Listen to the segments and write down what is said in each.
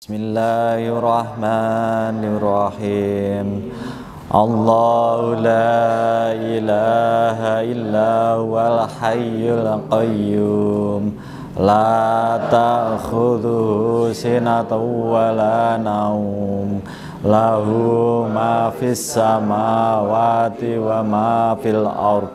Bismillahirrahmanirrahim. Allahu la ilaha illa huwal hayyul qayyum la ta'khudhuhu sinatun wa la naum lahu ma fis samawati wa ma fil ard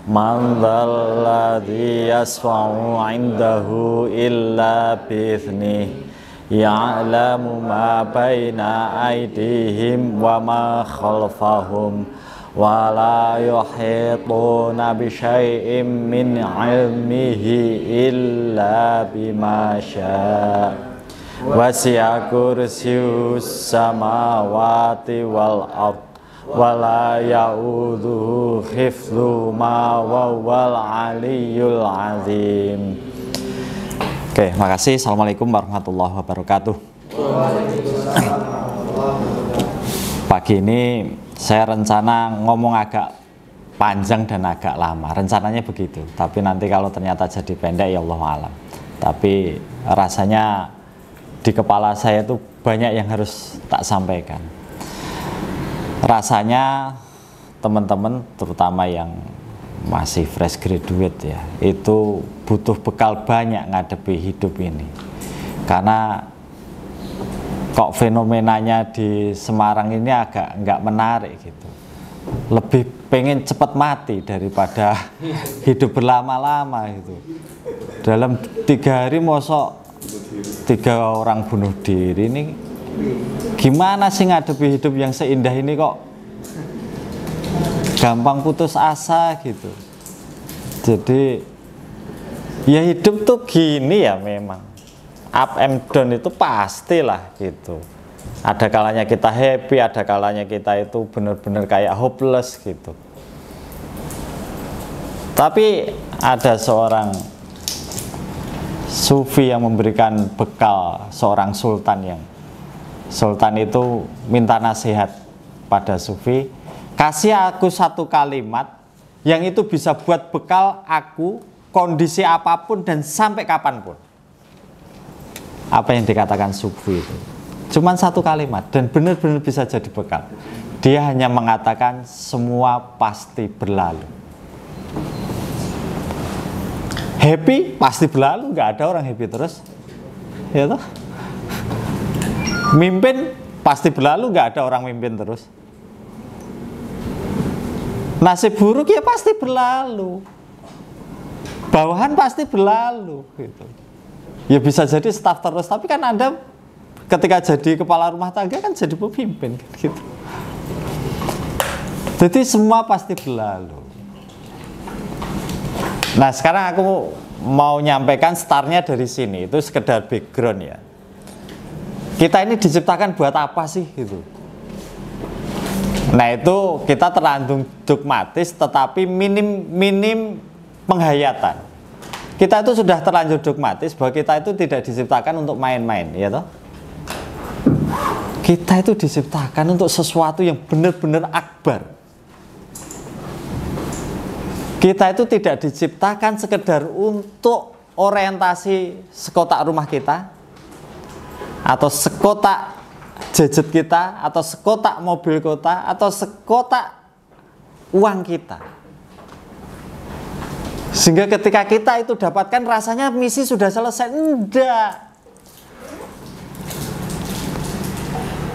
man dzal ladzi yasfa'u 'indahu illa bi'iznihi ya'lamu ma baina aydihim wa ma khalfahum wa la yuhituna bi syai'in min 'ilmihi illa bima syaa wasi'a kursiyyus samawati wal ard wa la ya'udzuhu hifdzuhuma wa huwal 'aliyyul 'azim. Oke, makasih. Assalamualaikum warahmatullahi wabarakatuh. Pagi ini saya rencana ngomong agak panjang dan agak lama. Rencananya begitu. Tapi nanti kalau ternyata jadi pendek, ya Allah alam. Tapi rasanya di kepala saya itu banyak yang harus tak sampaikan. Rasanya teman-teman, terutama yang masih fresh graduate ya, itu butuh bekal banyak ngadepi hidup ini. Karena kok fenomenanya di Semarang ini agak nggak menarik gitu. Lebih pengen cepat mati daripada hidup berlama-lama gitu. Dalam 3 hari mosok 3 orang bunuh diri, ini gimana sih ngadepi hidup yang seindah ini kok gampang putus asa gitu. Jadi ya hidup tuh gini ya, memang up and down itu pastilah gitu. Ada kalanya kita happy, ada kalanya kita itu benar-benar kayak hopeless gitu. Tapi ada seorang sufi yang memberikan bekal seorang sultan, yang sultan itu minta nasihat pada sufi, kasih aku satu kalimat yang itu bisa buat bekal aku kondisi apapun dan sampai kapanpun. Apa yang dikatakan sufi itu cuman satu kalimat dan benar-benar bisa jadi bekal. Dia hanya mengatakan semua pasti berlalu. Happy pasti berlalu, nggak ada orang happy terus, ya toh. Mimpin pasti berlalu, nggak ada orang mimpin terus. Nasib buruk ya pasti berlalu, bawahan pasti berlalu gitu. Ya bisa jadi staf terus, tapi kan Anda ketika jadi kepala rumah tangga kan jadi pemimpin gitu. Jadi semua pasti berlalu. Nah sekarang aku mau nyampaikan startnya dari sini, itu sekedar background ya. Kita ini diciptakan buat apa sih gitu. Nah itu kita terlanjur dogmatis, tetapi minim penghayatan. Kita itu sudah terlanjur dogmatis bahwa kita itu tidak diciptakan untuk main-main, ya toh? Kita itu diciptakan untuk sesuatu yang benar-benar akbar. Kita itu tidak diciptakan sekedar untuk orientasi sekotak rumah kita atau sekotak gadget kita, atau sekotak mobil kita, atau sekotak uang kita. Sehingga ketika kita itu dapatkan rasanya misi sudah selesai. Enggak.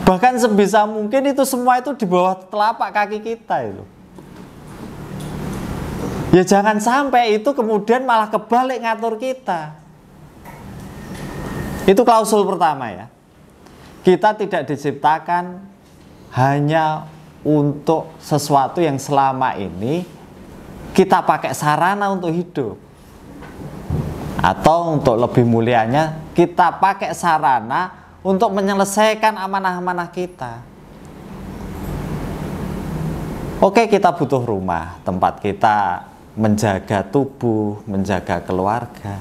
Bahkan sebisa mungkin itu semua itu di bawah telapak kaki kita itu. Ya jangan sampai itu kemudian malah kebalik ngatur kita. Itu klausul pertama ya. Kita tidak diciptakan hanya untuk sesuatu yang selama ini kita pakai sarana untuk hidup, atau untuk lebih mulianya kita pakai sarana untuk menyelesaikan amanah-amanah kita. Oke, kita butuh rumah, tempat kita menjaga tubuh, menjaga keluarga.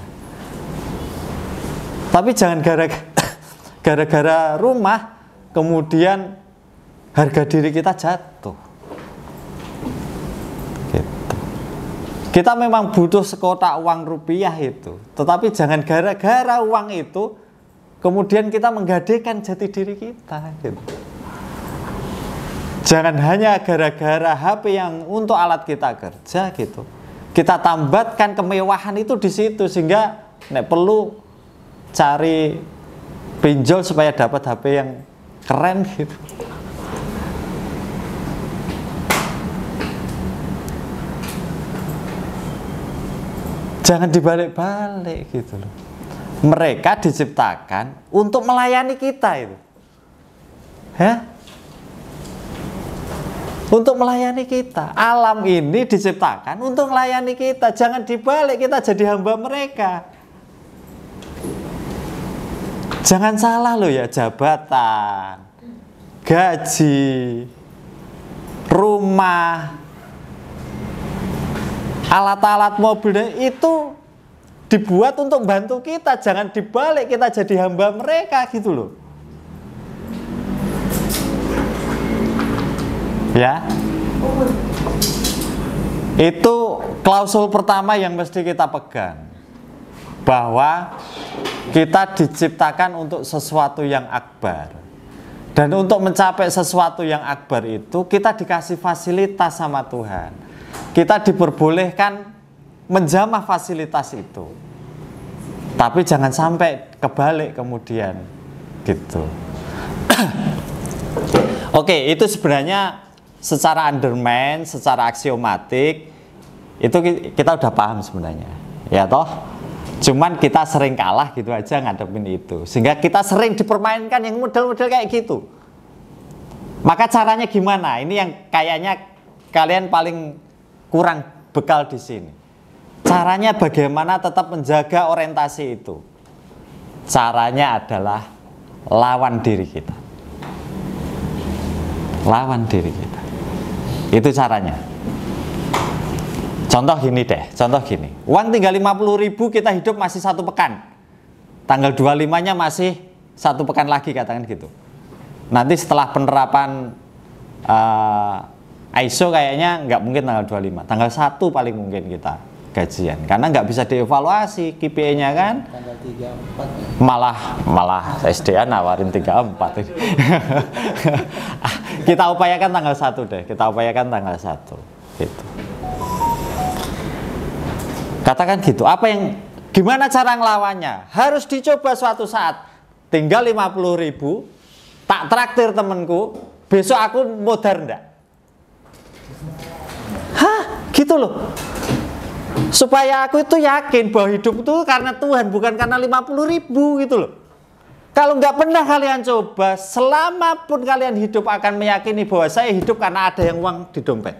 Tapi jangan gara-gara rumah kemudian harga diri kita jatuh gitu. Kita memang butuh sekotak uang rupiah itu, tetapi jangan gara-gara uang itu kemudian kita menggadaikan jati diri kita gitu. Jangan hanya gara-gara HP yang untuk alat kita kerja gitu. Kita tambatkan kemewahan itu di situ, sehingga nek perlu cari pinjol supaya dapat HP yang keren gitu. Jangan dibalik-balik gitu loh. Mereka diciptakan untuk melayani kita itu. Ya? Untuk melayani kita. Alam ini diciptakan untuk melayani kita. Jangan dibalik, kita jadi hamba mereka. Jangan salah loh ya, jabatan, gaji, rumah, alat-alat mobil itu dibuat untuk bantu kita. Jangan dibalik, kita jadi hamba mereka gitu loh. Ya, itu klausul pertama yang mesti kita pegang, bahwa kita diciptakan untuk sesuatu yang akbar, dan untuk mencapai sesuatu yang akbar itu kita dikasih fasilitas sama Tuhan. Kita diperbolehkan menjamah fasilitas itu, tapi jangan sampai kebalik kemudian gitu. Oke, itu sebenarnya secara underman, secara aksiomatik itu kita udah paham sebenarnya, ya toh. Cuman kita sering kalah gitu aja ngadepin itu, sehingga kita sering dipermainkan yang model-model kayak gitu. Maka caranya gimana? Ini yang kayaknya kalian paling kurang bekal di sini. Caranya bagaimana tetap menjaga orientasi itu? Caranya adalah lawan diri kita. Lawan diri kita. Itu caranya. Contoh gini deh, contoh gini. Uang tinggal 50.000, kita hidup masih 1 pekan. Tanggal 25-nya masih 1 pekan lagi, katakan gitu. Nanti setelah penerapan ISO kayaknya nggak mungkin tanggal 25. Tanggal 1 paling mungkin kita gajian. Karena nggak bisa dievaluasi KPI-nya kan. Tanggal 34. Malah SDA nawarin 34. Kita upayakan tanggal 1 deh. Kita upayakan tanggal 1 gitu. Katakan gitu. Gimana cara ngelawannya? Harus dicoba suatu saat. Tinggal 50.000, tak traktir temenku, besok aku modar ndak? Hah? Gitu loh. Supaya aku itu yakin bahwa hidup itu karena Tuhan, bukan karena 50.000 gitu loh. Kalau nggak pernah kalian coba, selama pun kalian hidup akan meyakini bahwa saya hidup karena ada yang uang di dompet.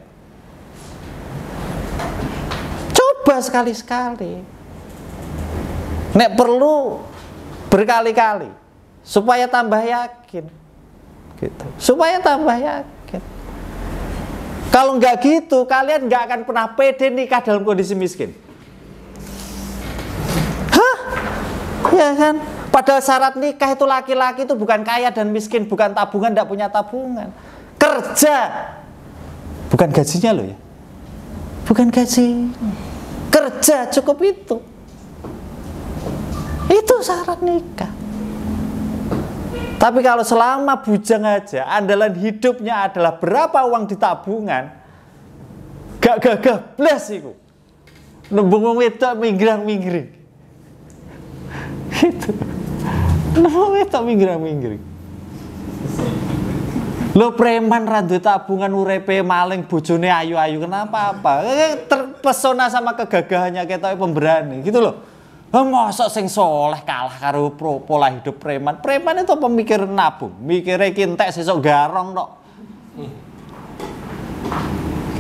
Coba sekali-sekali. Nek perlu berkali-kali supaya tambah yakin. Gitu. Supaya tambah yakin. Kalau nggak gitu, kalian nggak akan pernah pede nikah dalam kondisi miskin. Hah? Ya kan? Padahal syarat nikah itu laki-laki itu bukan kaya dan miskin, bukan tabungan, tidak punya tabungan. Kerja. Bukan gajinya loh ya. Bukan gaji. Kerja cukup itu. Itu syarat nikah. Tapi kalau selama bujang aja, andalan hidupnya adalah berapa uang di tabungan, gak gagah blas iku. Nembung wedok minggrang-minggring. Gitu. Nembung wedok minggrang-minggring. Lo preman randu tabungan urepe maling bojone ayu-ayu, kenapa apa? Terpesona sama kegagahannya kita pemberani, gitu loh. Mosok sing soleh kalah karo pola hidup preman. Preman itu pemikir nabung, mikirnya kintek sesok garong tok.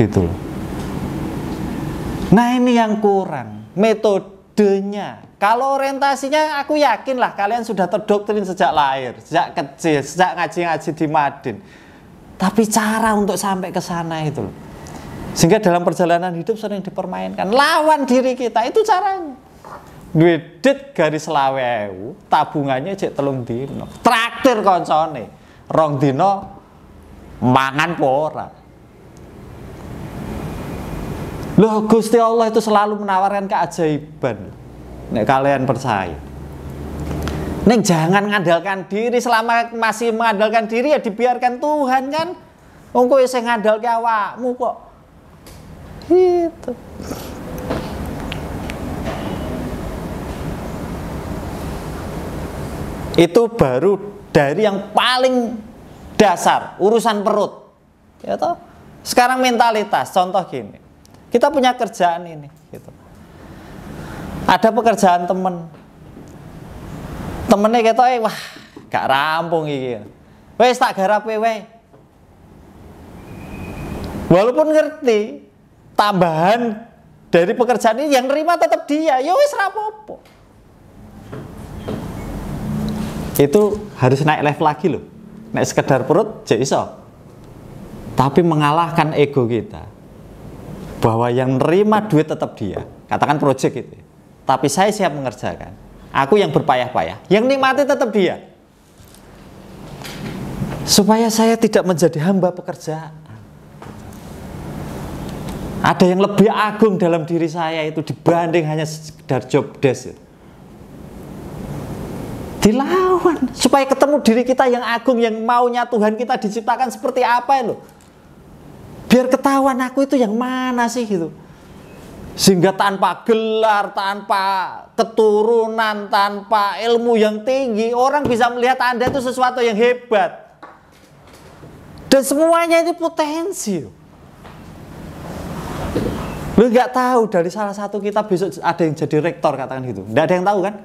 Gitu loh. Nah ini yang kurang, metodenya. Kalau orientasinya aku yakin lah kalian sudah terdoktrin sejak lahir, sejak kecil, sejak ngaji-ngaji di Madin. Tapi cara untuk sampai ke sana itu loh. Sehingga dalam perjalanan hidup sering dipermainkan. Lawan diri kita, itu caranya. Duit garis 20.000, tabungannya cek 3 dino. Traktir koncone, 2 dino mangan pora. Loh, Gusti Allah itu selalu menawarkan keajaiban. Nek kalian percaya. Neng jangan ngandalkan diri, selama masih mengandalkan diri ya dibiarkan Tuhan kan. Wong kowe sing ngandalke awakmu kok. Gitu. Itu baru dari yang paling dasar, urusan perut. Ya toh? Sekarang mentalitas, contoh gini. Kita punya kerjaan ini, gitu. Ada pekerjaan temennya ketoke wah gak rampung iki. Wes tak garape wae. Walaupun ngerti tambahan dari pekerjaan ini yang nerima tetap dia, ya wis ra apa-apa. Itu harus naik level lagi loh. Nek sekedar perut jek iso. Tapi mengalahkan ego kita. Bahwa yang nerima duit tetap dia. Katakan project itu. Tapi saya siap mengerjakan. Aku yang berpayah-payah, yang nikmati tetap dia. Supaya saya tidak menjadi hamba pekerjaan. Ada yang lebih agung dalam diri saya itu dibanding hanya sekedar job desk. Dilawan supaya ketemu diri kita yang agung, yang maunya Tuhan kita diciptakan seperti apa loh. Biar ketahuan aku itu yang mana sih gitu. Sehingga tanpa gelar, tanpa keturunan, tanpa ilmu yang tinggi, orang bisa melihat Anda itu sesuatu yang hebat. Dan semuanya itu potensi. Lu nggak tahu dari salah satu kita besok ada yang jadi rektor, katakan gitu. Nggak ada yang tahu kan?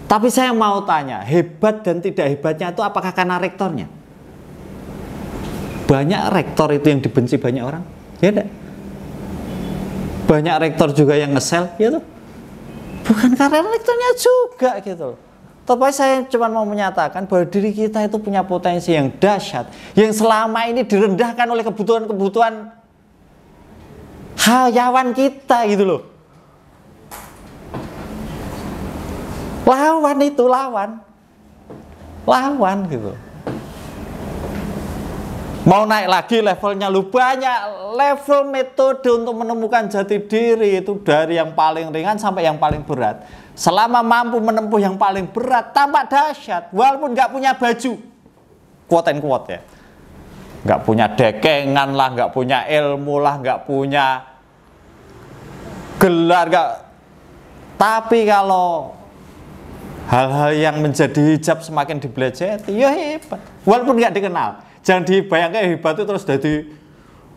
Tapi saya mau tanya, hebat dan tidak hebatnya itu apakah karena rektornya? Banyak rektor itu yang dibenci banyak orang, ya enggak? Banyak rektor juga yang ngesel, gitu. Bukan karena rektornya juga, gitu. Tapi saya cuma mau menyatakan bahwa diri kita itu punya potensi yang dahsyat, yang selama ini direndahkan oleh kebutuhan-kebutuhan hayawan kita, gitu loh. Lawan itu, lawan, gitu. Mau naik lagi levelnya, lu banyak level metode untuk menemukan jati diri itu dari yang paling ringan sampai yang paling berat. Selama mampu menempuh yang paling berat, tampak dahsyat, walaupun nggak punya baju, quote and quote ya, nggak punya dekengan lah, nggak punya ilmu lah, nggak punya gelar, nggak. Tapi kalau hal-hal yang menjadi hijab semakin dibelajari, ya hebat, walaupun nggak dikenal. Jangan dibayangkan hebat itu terus jadi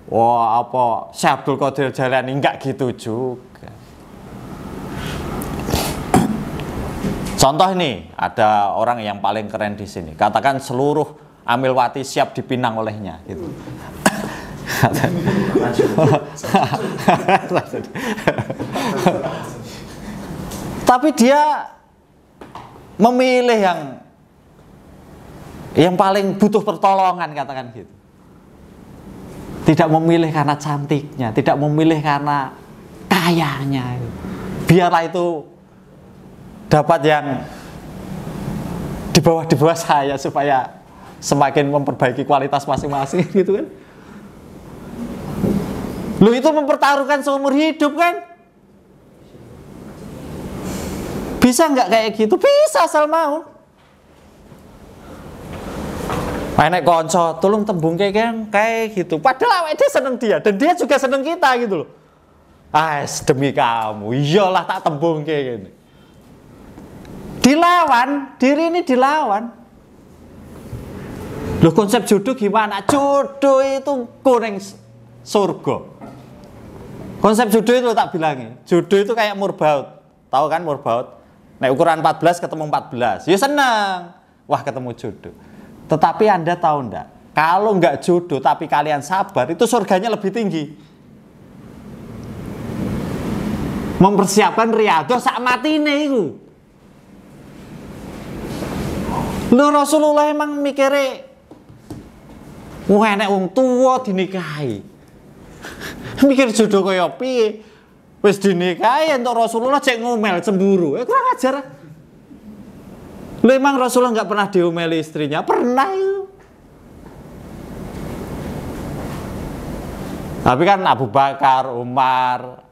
wah apa Syekh Abdul Qadir Jailani, enggak gitu juga. Contoh ini, ada orang yang paling keren di sini. Katakan seluruh Amilwati siap dipinang olehnya gitu. Tapi dia memilih yang paling butuh pertolongan, katakan gitu. Tidak memilih karena cantiknya, tidak memilih karena kayanya. Biarlah itu dapat yang di bawah saya supaya semakin memperbaiki kualitas masing-masing gitu kan. Lu itu mempertaruhkan seumur hidup kan? Bisa nggak kayak gitu? Bisa asal mau. Nek konco, tolong tembung kayak gitu. Padahal dia seneng dia dan dia juga seneng kita gitu loh. Demi kamu, iyalah tak tembung kayak gini. Dilawan, diri ini dilawan. Loh, konsep jodoh gimana? Jodoh itu kuning surga. Konsep jodoh itu tak bilangin. Jodoh itu kayak murbaut. Tahu kan murbaut? Nek ukuran 14 ketemu 14. Ya senang. Wah, ketemu jodoh. Tetapi Anda tahu enggak? Kalau enggak jodoh tapi kalian sabar, itu surganya lebih tinggi. Mempersiapkan riyadhah sak matine iku. Lho, Rasulullah emang mikire wah enek wong tuwa dinikahi. Mikir jodoh kaya piye? Wis dinikahi entuk Rasulullah cek ngomel cemburu. Kurang ajar. Lho, emang Rasulullah nggak pernah diomeli istrinya? Pernah itu. Tapi kan Abu Bakar, Umar,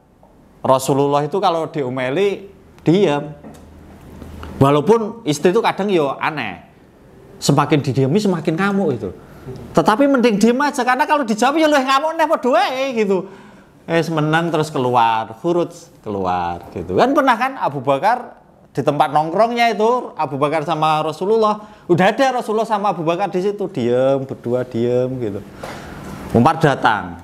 Rasulullah itu kalau diomeli diam. Walaupun istri itu kadang yo aneh, semakin didiami semakin ngamuk itu. Tetapi mending diem aja, karena kalau dijawab ya lu ngamuk nih padha gitu. Menang terus keluar, hurut keluar gitu. Kan pernah kan Abu Bakar di tempat nongkrongnya itu, Abu Bakar sama Rasulullah, udah ada Rasulullah sama Abu Bakar di situ, diem berdua diem gitu. Umar datang,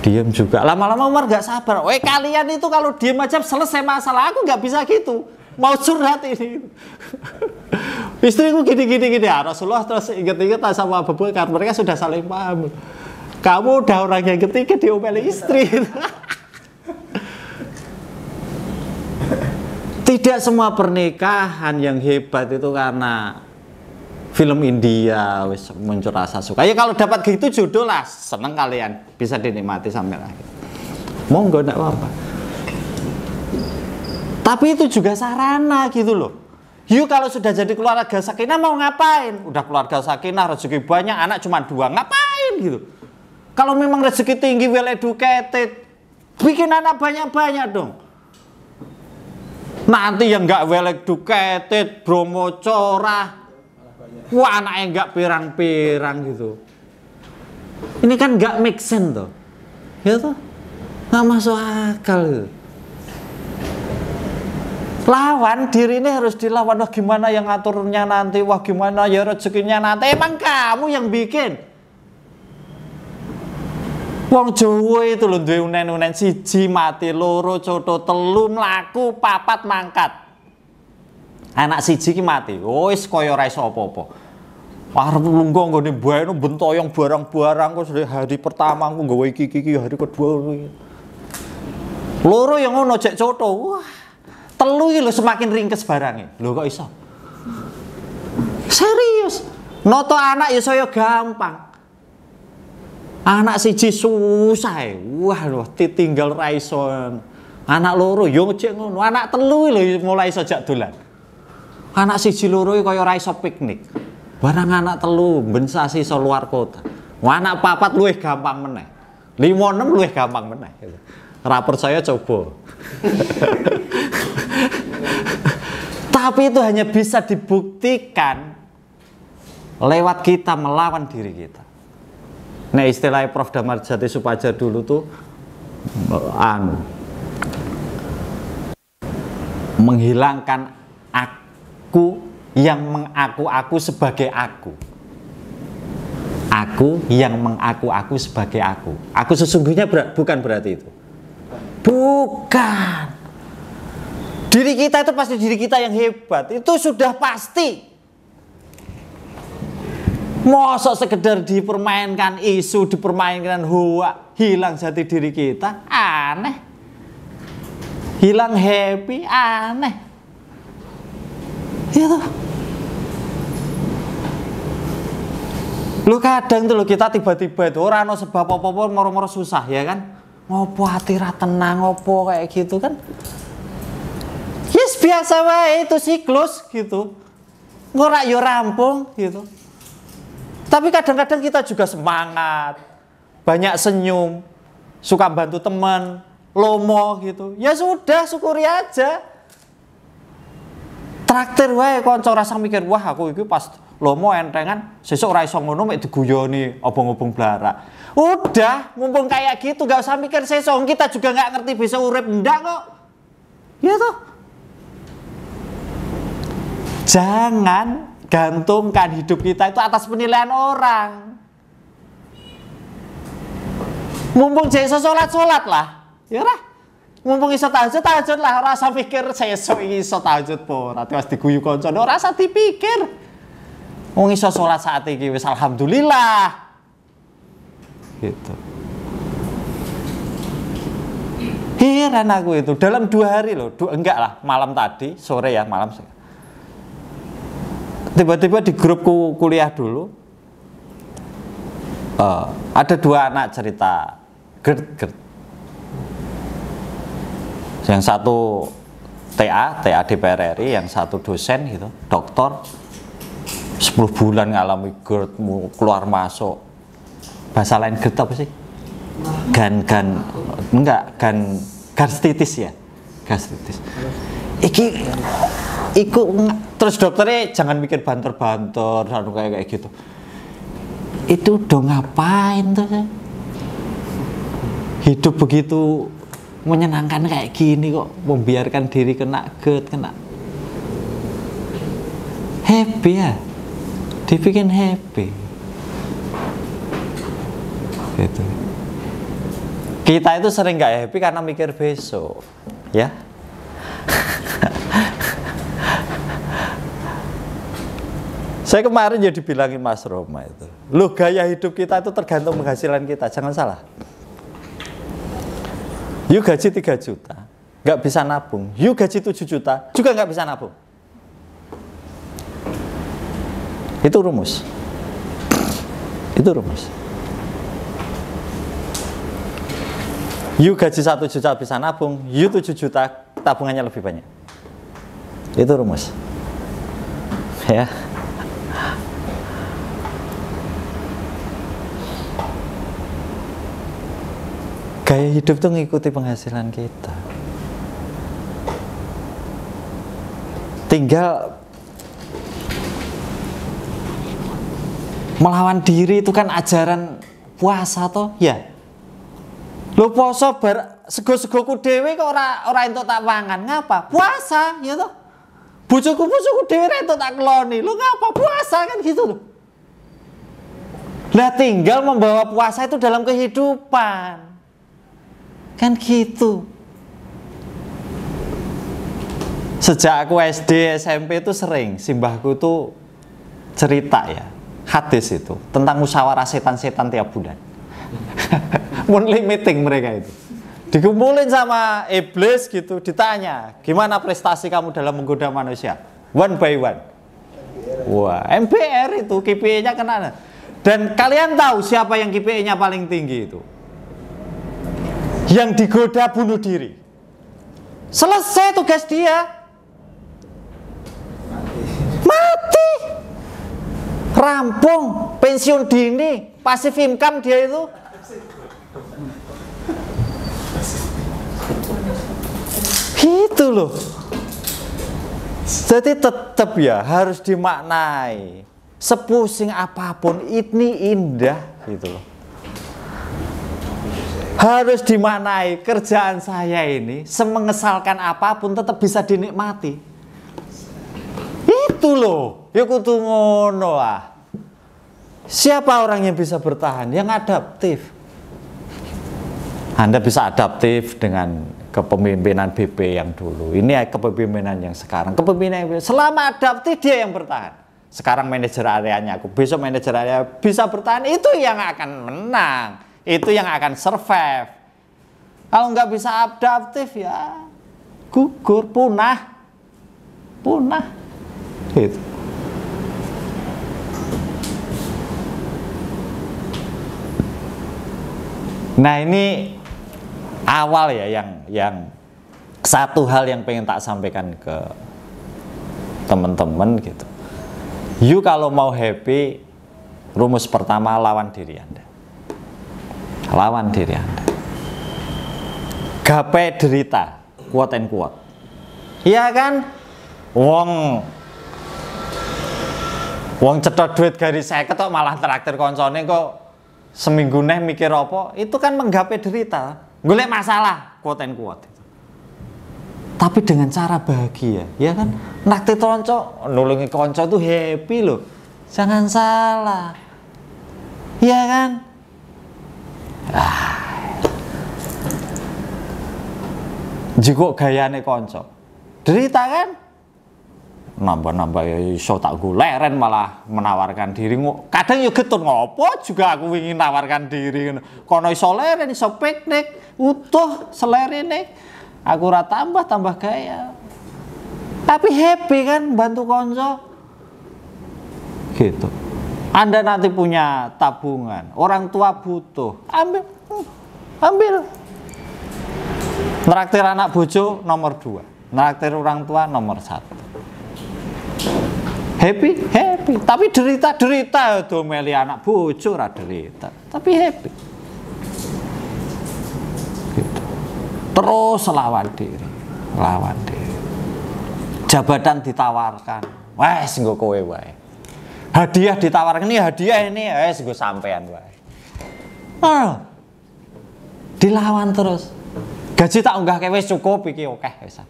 diem juga. Lama-lama Umar gak sabar. Kalian itu kalau diem aja selesai masalah, aku nggak bisa gitu. Mau curhat ini. Istriku gini. Rasulullah terus inget-inget sama Abu Bakar. Mereka sudah saling paham. Kamu udah orang yang ketiga diomeli istri. Tidak semua pernikahan yang hebat itu karena film India wis muncul rasa suka. Ya kalau dapat gitu jodoh lah, seneng kalian, bisa dinikmati sampai akhir. Monggo enggak apa-apa. Tapi itu juga sarana gitu loh. Yuk kalau sudah jadi keluarga sakinah mau ngapain? Udah keluarga sakinah, rezeki banyak, anak cuma 2, ngapain gitu? Kalau memang rezeki tinggi, well educated, bikin anak banyak-banyak dong. Nanti yang nggak well educated, bromo corah, wah anaknya nggak pirang-pirang gitu. Ini kan nggak make sense tuh, ya tuh, nggak masuk akal gitu. Lawan diri ini harus dilawan. Wah gimana yang ngaturnya nanti, wah gimana ya rezekinya nanti. Emang kamu yang bikin. Wong Jawa itu lho duwe unen-unen, 1 mati, 2 coto, 3 mlaku, 4 mangkat. Anak 1 ki mati. Wis kaya ora iso apa-apa. Arep lungguh nggone mbae bentoyong barang-barang kok hari pertama aku nggawe iki hari kedua. 2 yang ngono cek coto. Wah. 3 iki lho semakin ringkes barange. Lho kok iso? Serius. Noto anak ya saya gampang. Anak 1 susah. Wah loh, ditinggal ra iso. Anak 2 yo cek ngono. Anak 3 lho mulai iso jak dolan. Anak 1 2 kaya ora iso piknik. Barang anak 3 ben sasi iso luar kota. Anak 4 luwih gampang meneh. 5 6 luwih gampang meneh. Ora percaya coba. Tapi itu hanya bisa dibuktikan lewat kita melawan diri kita. Nah istilahnya Prof. Damarjati Supadja dulu tuh menghilangkan aku yang mengaku-aku sebagai aku. Aku yang mengaku-aku sebagai aku. Aku sesungguhnya bukan berarti itu. Bukan. Diri kita itu pasti diri kita yang hebat. Itu sudah pasti. Mosok sekedar dipermainkan isu, dipermainkan hoa, hilang jati diri kita, aneh. Hilang happy, aneh. Itu. Lu kadang tuh lo kita tiba-tiba itu orang no sebab apa-apa moro-moro susah ya kan? Ngopo hati ra tenang, ngopo kayak gitu kan? Yes biasa wae itu siklus gitu. Ora yo rampung gitu. Tapi kadang-kadang kita juga semangat, banyak senyum, suka bantu teman, lomo gitu. Ya sudah, syukuri aja. Traktir wae kanca rasa mikir, wah aku iki pas lomo entengan, sesuk ora iso ngono mek diguyoni obong-obong blarak. Udah, mumpung kayak gitu gak usah mikir sesuk, kita juga gak ngerti bisa urip ndak kok. Ya toh. Jangan gantungkan hidup kita itu atas penilaian orang. Mumpung iso sholat lah, ya lah. Mumpung iso tahajud lah. Ora usah pikir sesuk iso tahajud po. Ora wis diguyu kanca, ora usah dipikir. Wong iso sholat saat iki wis alhamdulillah. Gitu. Heran aku itu dalam 2 hari loh, enggak lah malam tadi sore ya malam. Tiba-tiba di grupku kuliah dulu ada 2 anak cerita gerd. Yang satu TA DPR RI, yang satu dosen gitu, doktor 10 bulan ngalami GERD, keluar masuk. Bahasa lain GERD apa sih? Gastritis ya. Gastritis. Iki terus dokternya jangan mikir banter-banter kayak gitu. Itu udah ngapain tuh saya? Hidup begitu menyenangkan kayak gini kok membiarkan diri kena GERD, kena happy ya, dibikin happy gitu. Kita itu sering nggak happy karena mikir besok ya. Saya kemarin jadi bilangin Mas Roma itu, loh gaya hidup kita itu tergantung penghasilan kita, jangan salah. You gaji 3 juta, nggak bisa nabung. You gaji 7 juta, juga nggak bisa nabung. Itu rumus. Itu rumus. You gaji 1 juta bisa nabung, you 7 juta tabungannya lebih banyak. Itu rumus. Ya. Gaya hidup tuh ngikuti penghasilan kita. Tinggal melawan diri itu kan ajaran puasa toh ya. Lo poso sego-segoku dhewe kok ora entuk tak pangan. Ngapa? Puasa ya toh. Bojoku dhewe ora entuk tak keloni. Lo ngapa? Puasa kan gitu loh. Lah tinggal membawa puasa itu dalam kehidupan. Kan gitu. Sejak aku SD, SMP itu sering simbahku tuh cerita ya, hadis itu tentang musyawarah setan-setan tiap bulan. Monthly meeting mereka itu. Dikumpulin sama iblis gitu, ditanya, "Gimana prestasi kamu dalam menggoda manusia?" One by one. Wah, MBR itu KPI-nya kena. Dan kalian tahu siapa yang KPI-nya paling tinggi itu? Yang digoda bunuh diri. Selesai tugas dia. Mati. Rampung, pensiun dini, passive income dia itu. Gitu loh. Jadi tetap ya harus dimaknai. Sepusing apapun ini indah gitu loh. Harus dimaknai, kerjaan saya ini semengesalkan apapun tetap bisa dinikmati. Itu loh, ya kudu ngono ah. Siapa orang yang bisa bertahan? Yang adaptif. Anda bisa adaptif dengan kepemimpinan BP yang dulu. Ini kepemimpinan yang sekarang. Kepemimpinan yang selama adaptif dia yang bertahan. Sekarang manajer areanya aku, besok manajer area bisa bertahan, itu yang akan menang. Itu yang akan survive. Kalau nggak bisa adaptif ya gugur, punah. Gitu. Nah ini awal ya yang satu hal yang pengen tak sampaikan ke teman-teman gitu. You kalau mau happy, rumus pertama lawan diri Anda. Lawan diri Anda. Gapai derita, quote and quote. Iya kan? Wong cedot duit garis 50 kok malah traktir koncone kok seminggu neh mikir apa? Itu kan menggapai derita, golek masalah, quote and quote. Tapi dengan cara bahagia, ya kan? Naktir konco, nulungi konco itu happy loh. Jangan salah. Iya kan? Jiko gayane konco derita kan, nambah ya iso tak guleren malah menawarkan diri. Kadang ya getun ngopo juga aku ingin nawarkan diri kono iso leren, iso piknik utuh selerene aku ora tambah gaya tapi happy kan bantu konco gitu. Anda nanti punya tabungan, orang tua butuh, ambil. Nraktir anak bojo nomor 2, nraktir orang tua nomor 1. Happy. Tapi derita domeli anak bojo ora derita, tapi happy. Gitu. Terus lawan diri. jabatan ditawarkan, wes nggo kowe wae. Hadiah ditawarkan, ini hadiah ini, wes nggo sampean wae. Dilawan terus. Gaji tak unggah wis cukup iki akeh wis.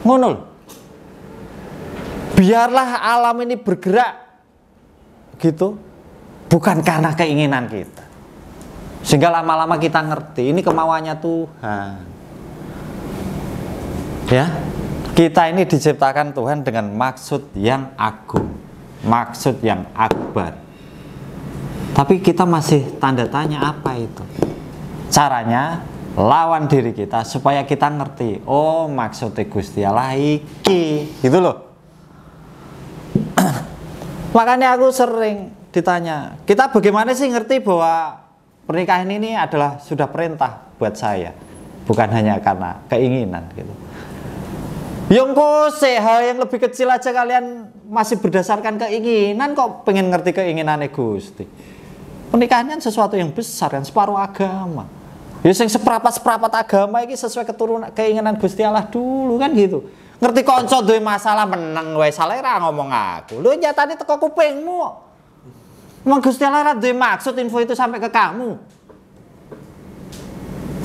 Ngono lho. Biarlah alam ini bergerak gitu, bukan karena keinginan kita. Sehingga lama-lama kita ngerti ini kemauannya Tuhan. Ya. Kita ini diciptakan Tuhan dengan maksud yang agung, maksud yang akbar. Tapi kita masih tanda tanya apa itu? Caranya lawan diri kita supaya kita ngerti, oh maksudnya Gusti Allah iki, gitu loh. Makanya aku sering ditanya, kita bagaimana sih ngerti bahwa pernikahan ini adalah sudah perintah buat saya, bukan hanya karena keinginan gitu. Yang kose hal yang lebih kecil aja kalian masih berdasarkan keinginan kok pengen ngerti keinginannya Gusti. Pernikahan kan sesuatu yang besar kan, separuh agama. Ya sing seperapat agama ini sesuai keturunan keinginan Gusti Allah dulu kan gitu. Ngerti konco duwe masalah meneng wae salah ra ngomong aku. Lu nyatane teko kupingmu. Emang Gusti Allah ra duwe maksud info itu sampai ke kamu.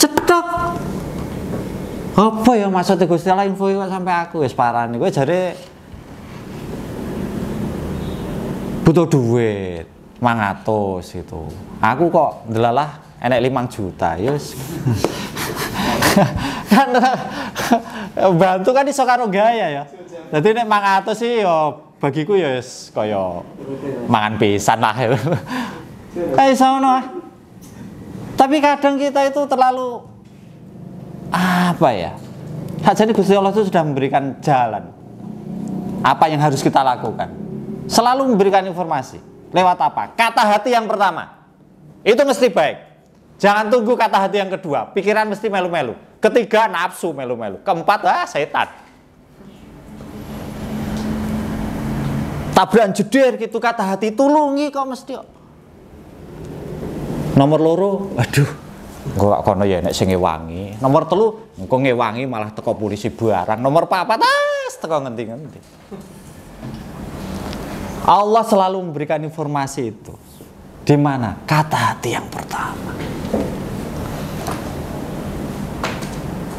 Cetok. Apa ya maksudnya Gusti Allah info itu sampai aku wis parani kowe jare butuh duit 500 gitu. Aku kok ndelalah enek 5 juta yus. Kan bantu kan iso karo gaya ya. Dadi nek 500 sih ya bagiku ya wis kaya mangan pisan lah. Kayak iso ngono. Tapi kadang kita itu terlalu apa ya? Jadi Gusti Allah itu sudah memberikan jalan. Apa yang harus kita lakukan? Selalu memberikan informasi. Lewat apa? Kata hati yang pertama. Itu mesti baik. Jangan tunggu kata hati yang kedua. Pikiran mesti melu-melu. Ketiga nafsu melu-melu. Keempat setan. Tabrakan jeder gitu kata hati tulungi kok mesti. Nomor loro, aduh, gak kono ya nek sing ngewangi. Nomor telu, engko ngewangi malah teko polisi barang. Nomor papat, teko ngendi-ngendi. Allah selalu memberikan informasi itu. Di mana? Kata hati yang pertama.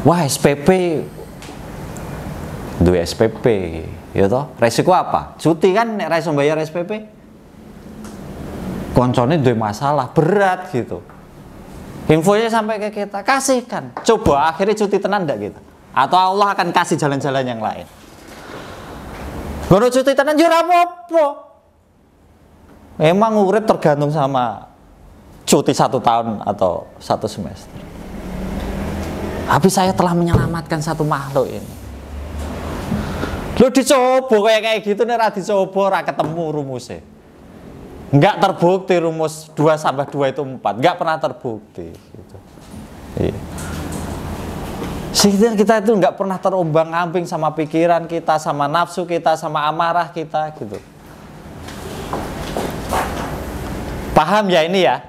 Wah, SPP, duwe SPP, ya toh. Resiko apa? Cuti kan nek ra iso bayar SPP. Koncone duwe masalah berat gitu. Infonya sampai ke kita, kasihkan. Coba akhirnya cuti tenan ndak gitu. Atau Allah akan kasih jalan-jalan yang lain. Ngono cuti tenan yo ora apa-apa. Memang urip tergantung sama cuti 1 tahun atau 1 semester. Tapi saya telah menyelamatkan satu makhluk ini. Lo dicoba kayak gitu nih, ra dicoba ra ketemu rumusnya. Enggak terbukti rumus 2+2 itu 4. Enggak pernah terbukti gitu. Iya. Sehingga kita itu enggak pernah terombang-ambing sama pikiran kita, sama nafsu kita, sama amarah kita gitu. Paham ya ini ya?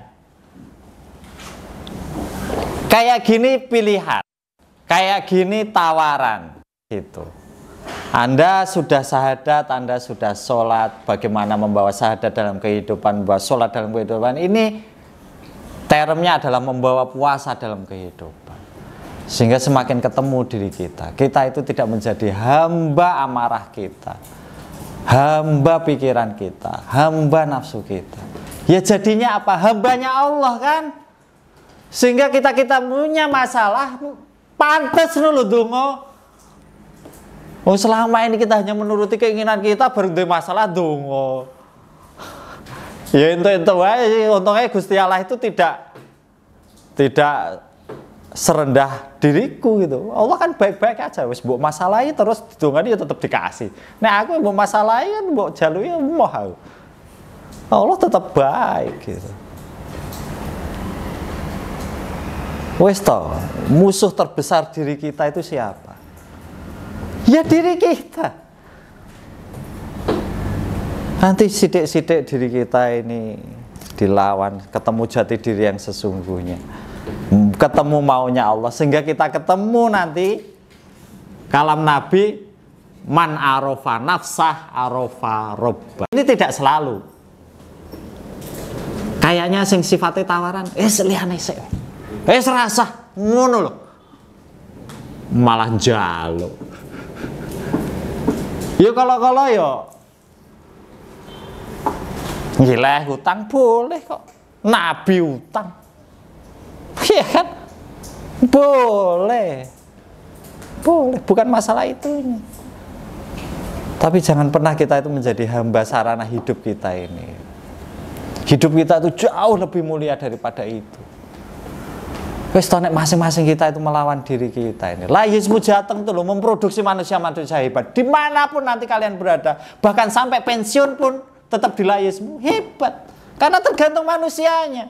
Kayak gini pilihan. Kayak gini tawaran gitu. Anda sudah syahadat, Anda sudah sholat, bagaimana membawa syahadat dalam kehidupan, membawa sholat dalam kehidupan. Ini termnya adalah membawa puasa dalam kehidupan. Sehingga semakin ketemu diri kita, kita itu tidak menjadi hamba amarah kita, hamba pikiran kita, hamba nafsu kita. Ya jadinya apa? Hambanya Allah kan. Sehingga kita punya masalah, pantas dulu dongo. Oh selama ini kita hanya menuruti keinginan kita, baru ada masalah dongo. Ya itu wae. Untungnya Gusti Allah itu tidak serendah diriku gitu. Allah kan baik-baik aja. Wis mbok masalahi terus didongani ya tetap dikasih. Nek aku mbok masalahi kan mbok jaluki emoh. Allah tetap baik gitu. Wes toh, musuh terbesar diri kita itu siapa? Ya diri kita. Nanti sidik-sidik diri kita ini dilawan, ketemu jati diri yang sesungguhnya, ketemu maunya Allah, sehingga kita ketemu nanti kalam Nabi man arofa nafsah arofa robba. Ini tidak selalu. Kayaknya sing sifatnya tawaran, liyane sik. Serasa ngono lho. Malah njaluk. Ya kalau ya ngileh hutang boleh kok. Nabi hutang. Iya kan? Boleh. Boleh, bukan masalah itunya. Tapi jangan pernah kita itu menjadi hamba sarana hidup kita ini. Hidup kita itu jauh lebih mulia daripada itu. Wes tonek masing-masing kita itu melawan diri kita ini. Laismu jateng tuh loh, memproduksi manusia-manusia hebat. Dimanapun nanti kalian berada, bahkan sampai pensiun pun tetap di laismu hebat. Karena tergantung manusianya.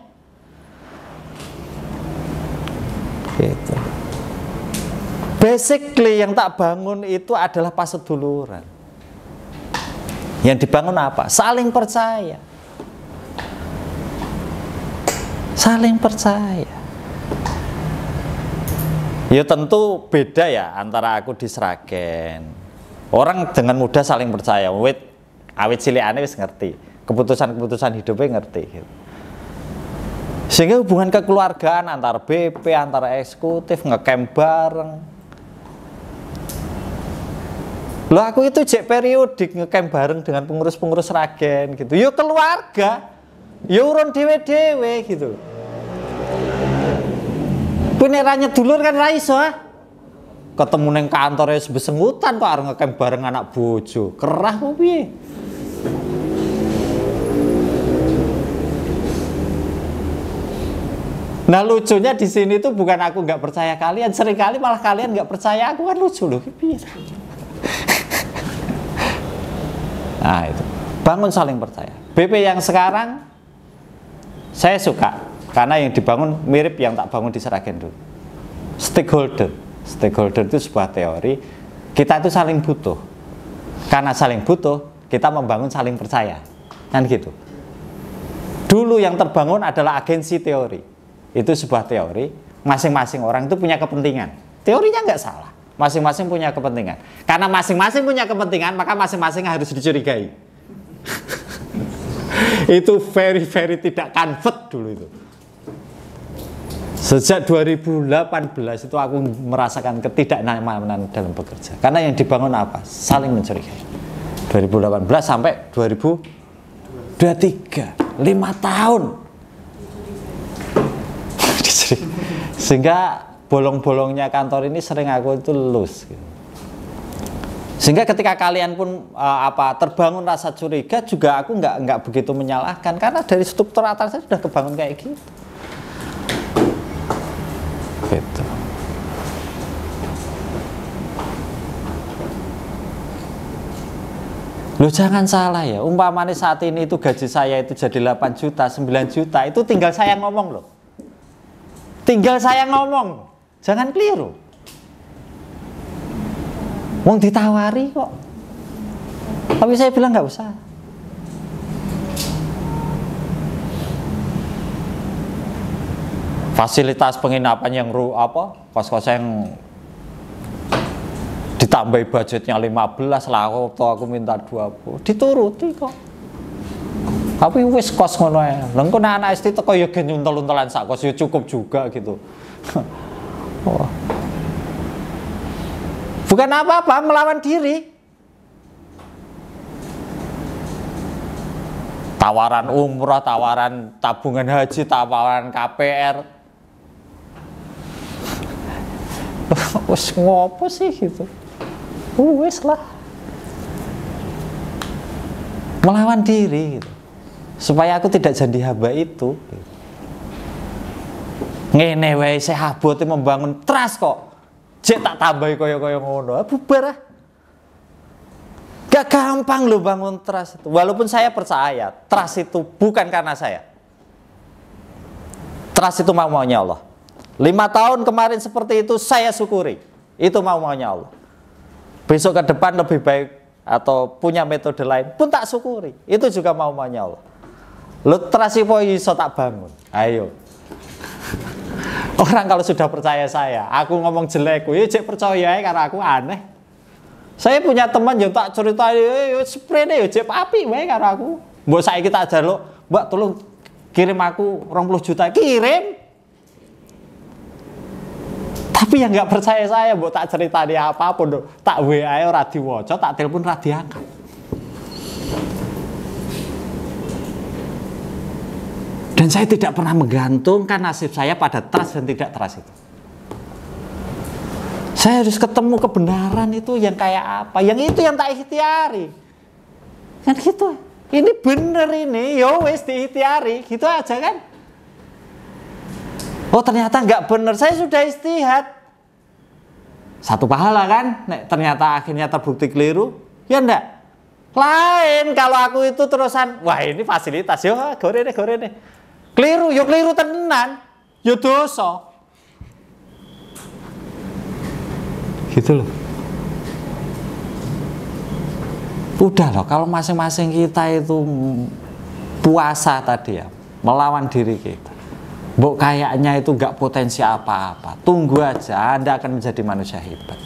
Gitu. Basically yang tak bangun itu adalah paseduluran. Yang dibangun apa? Saling percaya. Saling percaya. Ya tentu beda ya antara aku di Sragen. Orang dengan mudah saling percaya. Awit cilikane wis ngerti. Keputusan-keputusan hidupnya ngerti gitu. Sehingga hubungan kekeluargaan antar BP, antara eksekutif, ngecamp bareng. Loh aku itu jek periodik ngecamp bareng dengan pengurus-pengurus Sragen gitu. Yo keluarga, yo urun dewe-dewe gitu. Peneranya dulur kan ra iso ah. Ketemu neng kantor wis besengutan kok arep ngecamp bareng anak bojo. Kerah kok piye? Nah lucunya di sini tuh bukan aku nggak percaya kalian, seringkali malah kalian nggak percaya aku, kan lucu loh. Nah itu, bangun saling percaya. BP yang sekarang saya suka karena yang dibangun mirip yang tak bangun di Sragen dulu. Stakeholder itu sebuah teori. Kita itu saling butuh. Karena saling butuh, kita membangun saling percaya. Kan gitu. Dulu yang terbangun adalah agensi teori. Itu sebuah teori, masing-masing orang itu punya kepentingan. Teorinya nggak salah, masing-masing punya kepentingan. Karena masing-masing punya kepentingan, maka masing-masing harus dicurigai. Itu very tidak convert dulu itu. Sejak 2018 itu aku merasakan ketidaknyamanan dalam bekerja. Karena yang dibangun apa? Saling mencurigai. 2018 sampai 2023, 5 tahun. Sehingga bolong-bolongnya kantor ini sering aku itu lulus gitu. Sehingga ketika kalian pun terbangun rasa curiga juga aku nggak begitu menyalahkan karena dari struktur atasnya sudah kebangun kayak gitu. Gitu. Loh jangan salah ya, umpamanya saat ini itu gaji saya itu jadi 8 juta, 9 juta, itu tinggal saya ngomong loh. Tinggal saya ngomong, jangan keliru. Wong ditawari kok. Tapi saya bilang nggak usah. Fasilitas penginapan yang kos-kos yang ditambahi budgetnya 15 lah, aku minta 20, dituruti kok. Tapi wis kos ngono ae. Lha engko nek anak SD teko ya gen nyuntel-untelan sak kos ya cukup juga gitu. Oh. Bukan apa-apa, melawan diri. Tawaran umrah, tawaran tabungan haji, tawaran KPR. Wis ngopo sih gitu. Wis lah. Melawan diri gitu. Supaya aku tidak jadi hamba itu. Ngene wae saya abote membangun trust kok. Jek tak tambahi kaya-kaya ngono. Bubar ah. Gak gampang loh bangun trust itu. Walaupun saya percaya trust itu bukan karena saya. Trust itu mau-maunya Allah. 5 tahun kemarin seperti itu saya syukuri. Itu mau-maunya Allah. Besok ke depan lebih baik atau punya metode lain pun tak syukuri. Itu juga mau-maunya Allah. Lu trust iso tak bangun. Ayo. Orang kalau sudah percaya saya, aku ngomong jelek, ya cek percaya karena aku aneh. Saya punya teman yang tak cerita, sprene yo jep api wae karo aku. Mbok saiki tak jaluk, Mbak tolong kirim aku 20 juta, kirim. Tapi yang nggak percaya saya, mbok tak cerita dia apapun, tak WA ora diwaca, tak telepon ora diangkat. Dan saya tidak pernah menggantungkan nasib saya pada trust dan tidak trust itu. Saya harus ketemu kebenaran itu yang kayak apa, yang itu yang tak ikhtiari. Kan gitu. Ini bener ini, yo wes diikhtiari, gitu aja kan. Oh ternyata nggak bener, saya sudah istihad. Satu pahala kan, nek ternyata akhirnya terbukti keliru, ya enggak. Lain kalau aku itu terusan, wah ini fasilitas, yo gorene. Keliru, yo keliru tenan, yo dosa. Gitu loh. Udah loh, kalau masing-masing kita itu puasa tadi ya, melawan diri kita. Mbok kayaknya itu gak potensi apa-apa. Tunggu aja, Anda akan menjadi manusia hebat.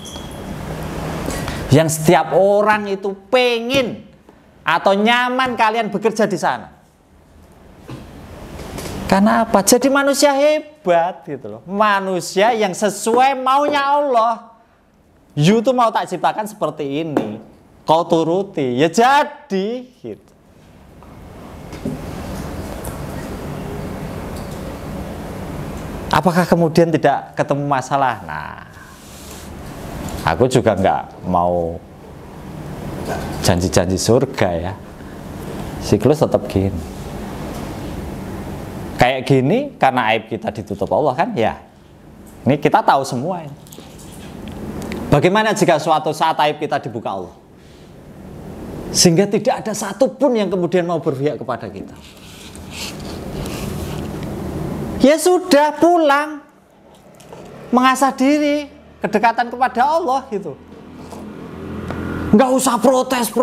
Yang setiap orang itu pengen atau nyaman kalian bekerja di sana. Karena apa? Jadi manusia hebat gitu loh. Manusia yang sesuai maunya Allah. You tuh mau tak ciptakan seperti ini, kau turuti, ya jadi gitu. Apakah kemudian tidak ketemu masalah? Nah, aku juga nggak mau janji-janji surga ya. Siklus tetap gini. Kayak gini karena aib kita ditutup Allah kan? Ya. Ini kita tahu semua ini. Bagaimana jika suatu saat aib kita dibuka Allah? Sehingga tidak ada satupun yang kemudian mau berpihak kepada kita. Ya sudah, pulang. Mengasah diri, kedekatan kepada Allah gitu. Nggak usah protes.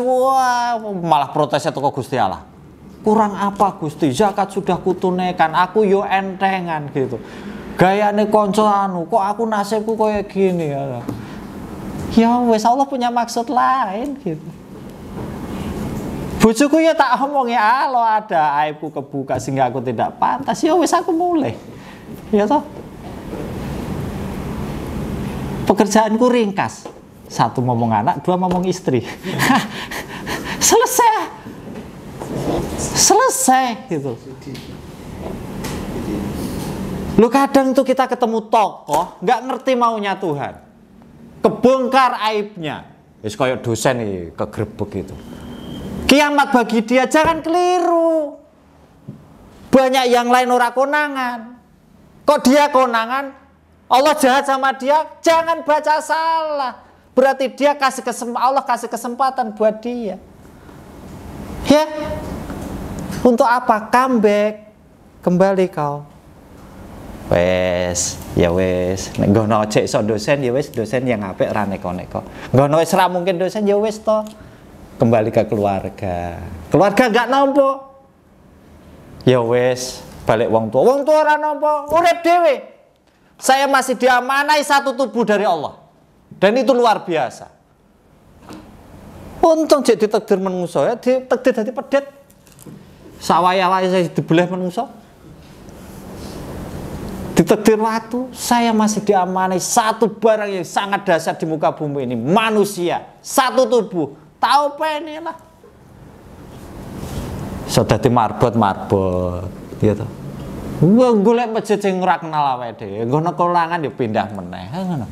Wah, malah protesnya toko Gusti Allah. Kurang apa Gusti? Zakat sudah kutunaikan, aku yo entengan gitu. Gayane konco anu, kok aku nasibku kayak gini ya. Ya wes Allah punya maksud lain gitu. Bojoku ya tak omong ya, lo ada aibku kebuka sehingga aku tidak pantas. Ya wes aku mulai. Ya toh. Pekerjaanku ringkas. Satu ngomong anak, dua ngomong istri. Selesai gitu. Lu kadang tuh kita ketemu tokoh nggak ngerti maunya Tuhan, kebongkar aibnya, wis kayak dosen nih kegrebek gitu. Kiamat bagi dia, jangan keliru. Banyak yang lain ora konangan, kok dia konangan? Allah jahat sama dia, jangan baca salah. Berarti dia Allah kasih kesempatan buat dia. Ya, untuk apa? Comeback, kembali kau. Wes, ya wes. Nek ngono cek sok dosen ya wes, dosen yang apik ra neko-neko. Ngono wis ra mungkin dosen ya wes to. Kembali ke keluarga. Keluarga enggak nampa. Ya wes, balik wong tua. Wong tua ora nampa, urip dhewe. Saya masih diamanai satu tubuh dari Allah. Dan itu luar biasa. Untung cek ditakdir menungso ya, ditakdir dadi pedet. Sawaya-waya saya dibelah menungso. Ditakdir waktu, saya masih diamanai satu barang yang sangat dasar di muka bumi ini, manusia, satu tubuh. Tahu pene lah. Sodati marbot, gitu. Gua golek masjid sing ora kenal awake dhewe, ngono kolangan ya pindah meneh, ngono.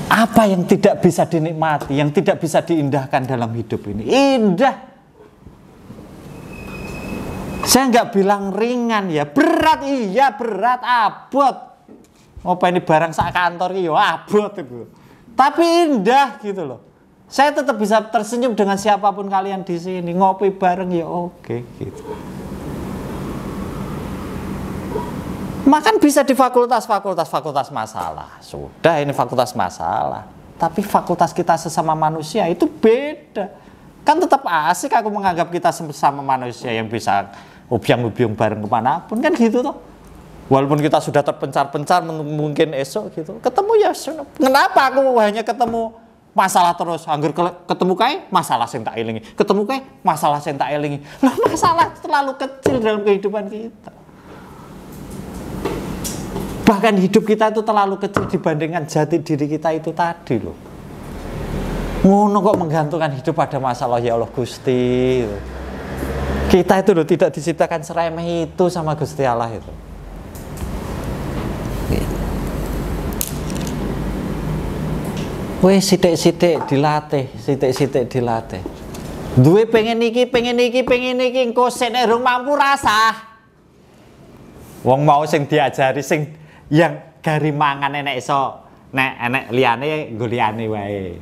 Apa yang tidak bisa dinikmati, yang tidak bisa diindahkan dalam hidup ini? Indah. Saya nggak bilang ringan ya, berat iya, berat, abot. Apa ini barang sak kantor ya abot itu. Tapi indah gitu loh. Saya tetap bisa tersenyum dengan siapapun kalian di sini, ngopi bareng ya oke gitu. Makan bisa di fakultas masalah. Sudah ini fakultas masalah. Tapi fakultas kita sesama manusia itu beda. Kan tetap asik aku menganggap kita sesama manusia yang bisa ubyang-ubyung bareng kemanapun kan gitu toh. Walaupun kita sudah terpencar-pencar mungkin esok gitu. Ketemu ya, kenapa aku hanya ketemu masalah terus? Angger ketemu kae masalah sing tak elingi. Ketemu kae masalah sing tak elingi. Lah masalah terlalu kecil dalam kehidupan kita. Bahkan hidup kita itu terlalu kecil dibandingkan jati diri kita itu tadi loh. Ngono kok menggantungkan hidup pada masalah ya Allah Gusti. Kita itu loh tidak diciptakan seremeh itu sama Gusti Allah itu. Weh sithik-sithik dilatih, sithik-sithik dilatih. Duwe pengen iki, engko sik nek rung mampu rasah. Wong mau sing diajari sing yang gari mangan enek iso, nek enek liyane nggo liyane wae.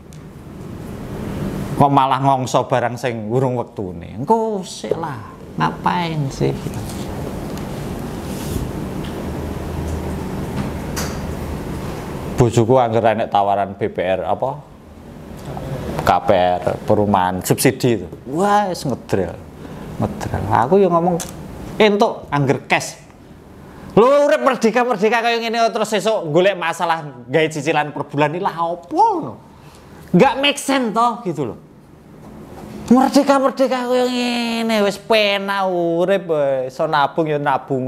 Kok malah ngongso barang sing urung wektune. Engko sik lah, ngapain sih? Bojoku anggar enek tawaran BPR apa? KPR, perumahan subsidi itu. Wah, wis ngedrel. Aku yang ngomong entuk anggar cash. Lu urip merdeka kaya ngene terus esuk golek masalah gawe cicilan per bulan iki lah opo ngono. Enggak make sense toh gitu loh. Merdeka kaya ngene wis penak urip iso nabung ya nabung.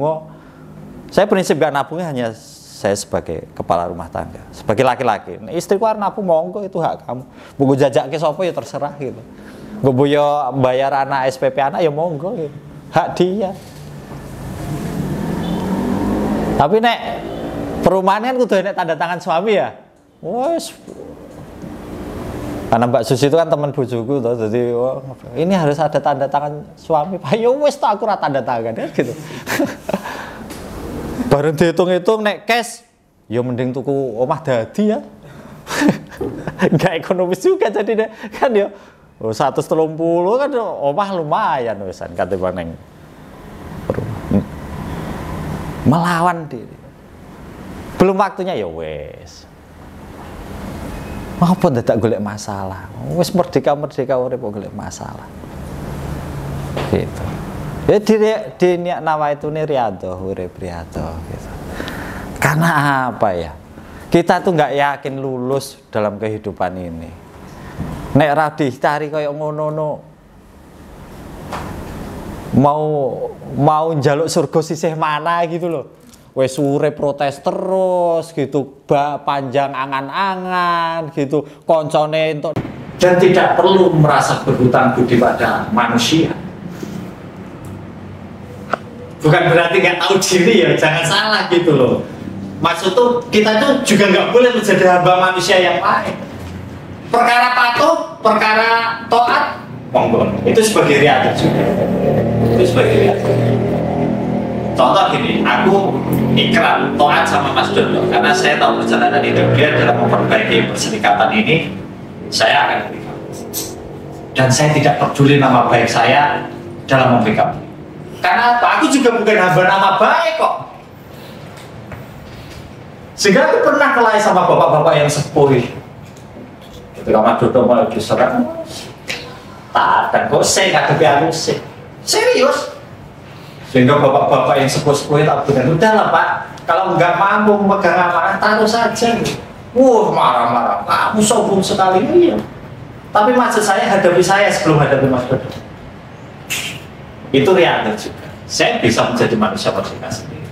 Saya prinsip gak nabungnya hanya saya sebagai kepala rumah tangga, sebagai laki-laki. Nah, istriku arep nabung monggo itu hak kamu. Mbok jajakke sapa ya terserah gitu. Mbok yo bayar anak SPP anak ya monggo gitu. Hak dia. Tapi nek perumahan kan kudu nek tanda tangan suami ya. Wes. Karena Mbak Susi itu kan teman bojoku toh, jadi ini harus ada tanda tangan suami. Pak yo wes tak aku ora tanda tangan ya gitu. Bareng dihitung-hitung nek cash, ya mending tuku omah dadi ya. Enggak ekonomis juga jadi kan ya. 130 kan omah lumayan wisan katimbang neng melawan diri. Belum waktunya ya wes. Apa dadak golek masalah? Wes merdeka urip kok golek masalah. Gitu. Ya di niat nawa itu nih riado, urip riado gitu. Karena apa ya? Kita tuh nggak yakin lulus dalam kehidupan ini. Nek ra dicari kaya ngono mau njaluk surga sisih mana gitu loh. Wes urip protes terus gitu, panjang angan-angan gitu, koncone entuk dan tidak perlu merasa berhutang budi pada manusia. Bukan berarti nggak tahu diri ya, jangan salah gitu loh. Maksud tuh kita tuh juga nggak boleh menjadi hamba manusia yang lain. Perkara patuh, perkara taat, monggo. Itu sebagai riadah juga. Itu sebagai riadah. Contoh gini, aku ikrar taat sama Mas Dono karena saya tahu perjalanan hidup dia dalam memperbaiki perserikatan ini, saya akan backup. Dan saya tidak peduli nama baik saya dalam membackup. Karena apa? Aku juga bukan hamba nama baik kok. Sehingga aku pernah kelahi sama bapak-bapak yang sepuh. Ketika Mas Dodo mau diserang, tak dan kok saya ngadepi aku sih. Serius. Sehingga bapak-bapak yang sepuh-sepuh tak bilang, udah lah Pak, kalau nggak mampu memegang amanah taruh saja. Wah marah-marah, kamu sombong sekali. Iya. Tapi maksud saya hadapi saya sebelum hadapi Mas Dodo. Itu riadah juga. Saya bisa menjadi manusia merdeka sendiri.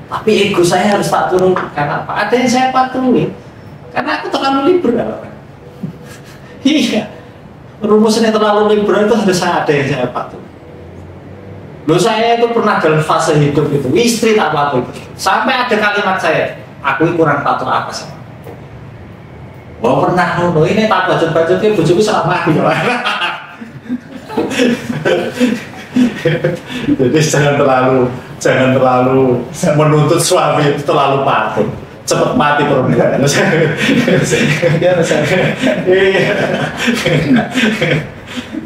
Tapi ego saya harus tak turun. Karena apa? Ada yang saya patuhi. Karena aku terlalu liberal. Iya. Rumusnya terlalu liberal itu harus ada yang saya patuhi. Loh saya itu pernah dalam fase hidup itu. Istri tak patuhi. Sampai ada kalimat saya. Aku kurang patuh apa sama. Wah pernah. Loh ini tak bajut-bajutnya. Bujuku selama aku. Jadi jangan terlalu menuntut suami itu terlalu patuh, cepat mati perempuan.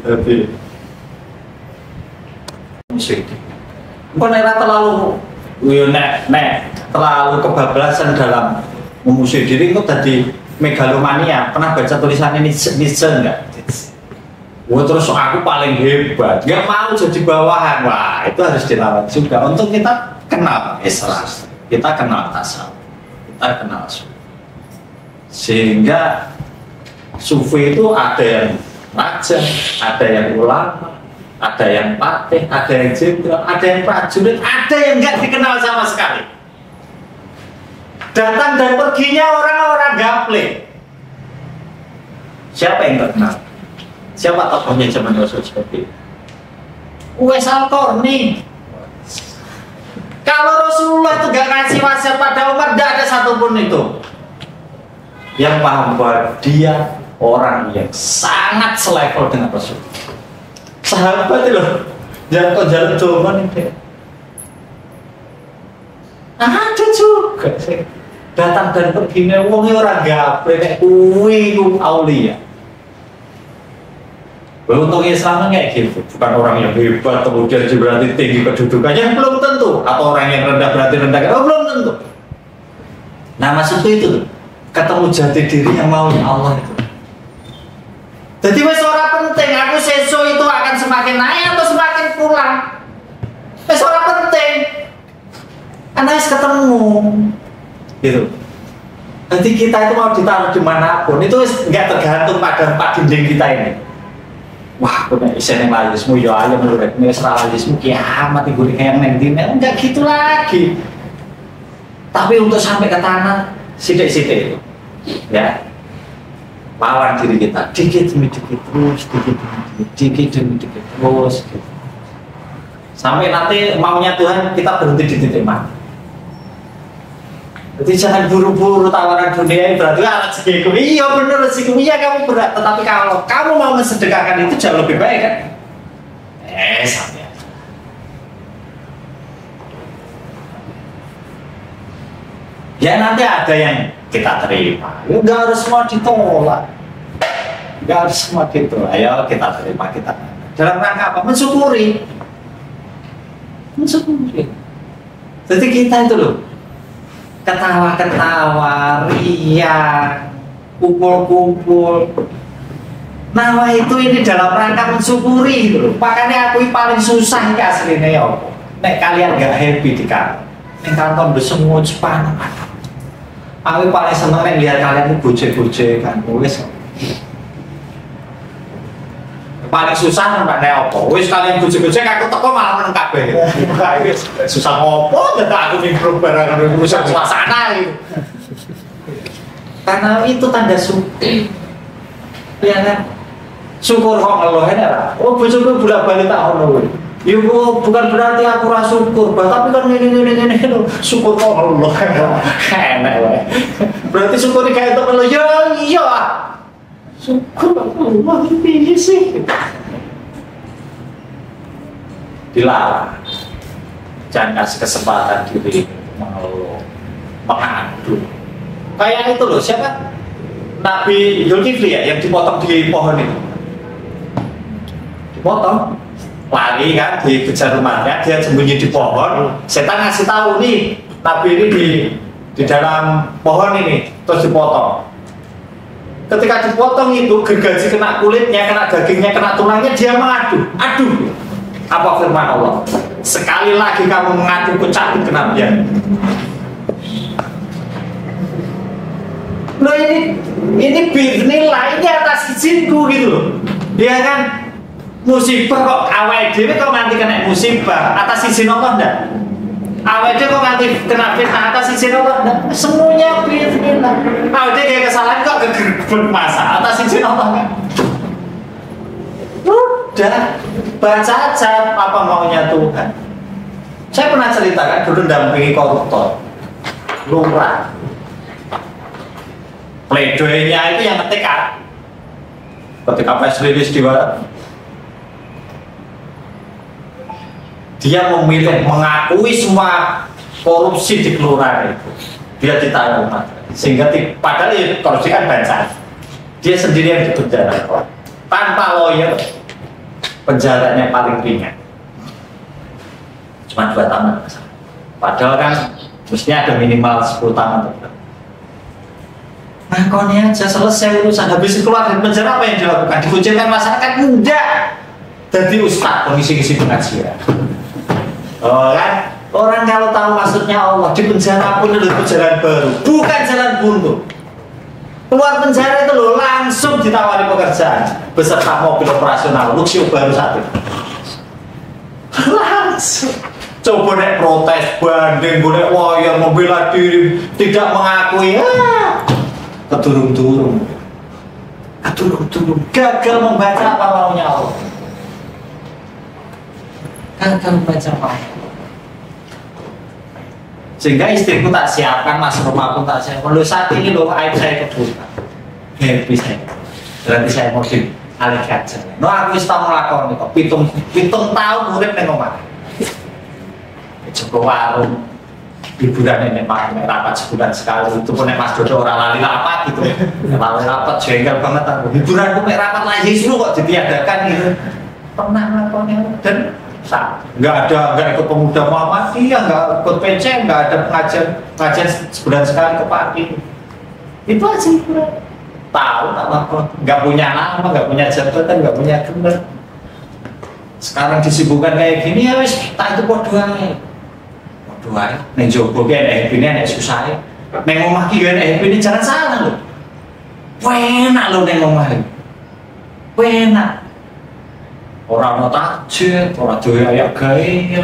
Tapi bukan terlalu terlalu kebablasan dalam memusuhi diri itu tadi megalomania. Pernah baca tulisannya Nietzsche enggak? Wah terus aku paling hebat, nggak mau jadi bawahan. Wah itu harus dilawan juga. Untuk kita kenal Islam. kita kenal tasawuf, kita kenal sufi. Sehingga sufi itu ada yang raja, ada yang ulama, ada yang patih, ada yang jenderal, ada yang prajurit, ada yang nggak dikenal sama sekali. Datang dan perginya orang-orang gaple. Siapa yang nggak kenal? Siapa tokohnya zaman Rasul seperti itu? Uwais Al-Qarni. Kalau Rasulullah itu gak ngasih wasiat pada umat, tidak ada satupun itu yang paham bahwa dia orang yang sangat selevel dengan Rasul. Sahabat itu loh, jangan kau jalan cuman ini. Ada juga sih. Datang dan pergi wong orang gaple nek kuwi ku aulia. Untuk Islam kayak gitu, bukan orang yang hebat kemudian berarti tinggi kedudukannya, belum tentu. Atau orang yang rendah berarti rendah, belum tentu. Nah maksudku itu, ketemu jati diri yang mau Allah itu. Jadi wes ora penting, aku seso itu akan semakin naik atau semakin pulang. Wes ora penting, karena wes ketemu, gitu. Jadi kita itu mau ditaruh dimanapun, itu nggak tergantung pada empat dinding kita ini. Wah, aku nek isen yang lalismu, ya ayo menurut nek serah lalismu kiamat ibu yang neng dine, enggak gitu lagi. Tapi untuk sampai ke tanah, sidik-sidik itu, ya, lawan diri kita, dikit demi dikit terus, dikit demi dikit terus, gitu. Sampai nanti maunya Tuhan kita berhenti di titik mana. Jadi jangan buru-buru tawaran dunia, berarti rezekiku. Iya bener rezekiku, iya kamu berat. Tetapi kalau kamu mau mensedekahkan itu jauh lebih baik kan? Sampai aja. Ya nanti ada yang kita terima. Enggak harus semua ditolak. Enggak harus semua ditolak. Ayo kita terima, kita. Dalam rangka apa? Mensyukuri. Mensyukuri. Jadi kita itu loh, ketawa-ketawa, riak, kumpul-kumpul. Nah itu ini dalam rangka mensyukuri gitu loh. Makanya aku paling susah ini aslinya ya. Nek kalian gak happy di kantor, nek kantor udah semua cepat. Aku paling seneng nek lihat kalian itu boce-boce kan, wes. Paling susah mbak nek opo. Wes kalian boce-boce aku teko malah meneng kabeh. Wis susah opo, dadak aku mikro barang rusak suasana gitu. Karena itu tanda syukur. Ya kan? Syukur kok Allah ora. Oh bojoku bolak-balik tak ono. Ya bukan berarti aku ora syukur, tapi kan ngene syukur kok Allah. Enak wae. Berarti syukur iki entuk lho. Ya iya. Syukur Allah ini sih. Dilarang. Jangan kasih kesempatan diri mengeluh, mengadu. Kayak itu loh, siapa? Nabi Zulkifli ya, yang dipotong di pohon itu. Dipotong, lari kan, dikejar rumahnya, dia sembunyi di pohon. Setan ngasih tahu nih, Nabi ini di dalam pohon ini, terus dipotong. Ketika dipotong itu, gergaji kena kulitnya, kena dagingnya, kena tulangnya, dia mengadu. Aduh, apa firman Allah? Sekali lagi kamu mengadu, kucabut kenabian. Loh ini bernilai, ini atas izinku gitu loh. Dia kan musibah kok awal dewe kok nanti kena musibah atas izin Allah enggak? Awal dewe kok nanti kena fitnah atas izin Allah enggak? Semuanya bismillah. Awal dewe kayak kesalahan kok kegerbut masa atas izin Allah enggak? Udah baca aja apa maunya Tuhan. Saya pernah ceritakan dulu dampingi koruptor, lurah. Pledoynya itu yang ketika press release di barat, dia memilih mengakui semua korupsi di kelurahan itu, dia ditaruh sehingga padahal ya, korupsi kan banyak, dia sendiri yang dipenjara tanpa lawyer, penjaranya paling ringan cuma 2 tahun, padahal kan mestinya ada minimal 10 tahun. Ngakonnya aja selesai urusan, habis keluar dari penjara apa yang dilakukan? Dikucilkan masyarakat? Enggak. Jadi ustaz pengisi-ngisi pengajian. Oh kan? Orang kalau tahu maksudnya Allah, di penjara pun itu jalan baru, bukan jalan buntu. Keluar penjara itu loh langsung ditawari pekerjaan beserta mobil operasional Luxio baru satu. Langsung. Coba nek protes, banding, boleh wayar, membela diri, tidak mengakui, keturun-turun, gagal membaca apa maunya Allah. Gagal membaca apa. Sehingga istriku tak siapkan, mas rumah pun tak siapkan. Lalu saat ini loh aib saya kebuka, happy saya. Berarti saya mau dialihkan saja. No aku istilah melakukan itu. Pitung tahun urip neng omah. Coba warung hiburan ini rapat sebulan sekali. Itu pun mas Dodo orang lali rapat gitu. Lali rapat jengkel banget aku. Hiburan pun rapat lagi dulu kok ditiadakan gitu. Pernah melakukannya dan nggak ikut pemuda Muhammadiyah, nggak ikut PC, nggak ada pengajian sebulan sekali ke pagi. Itu aja hiburan. Tahu tak apa, nggak punya nama, nggak punya jabatan, nggak punya gelar. Sekarang disibukkan kayak gini ya wis tak itu doanya. Doanya, neng jogo kayak happy nih, neng susah ya. Neng omah ki kayak happy nih jangan salah loh. Enak loh neng omah ini. Enak. Orang mau takjil, orang doya ayak gaya,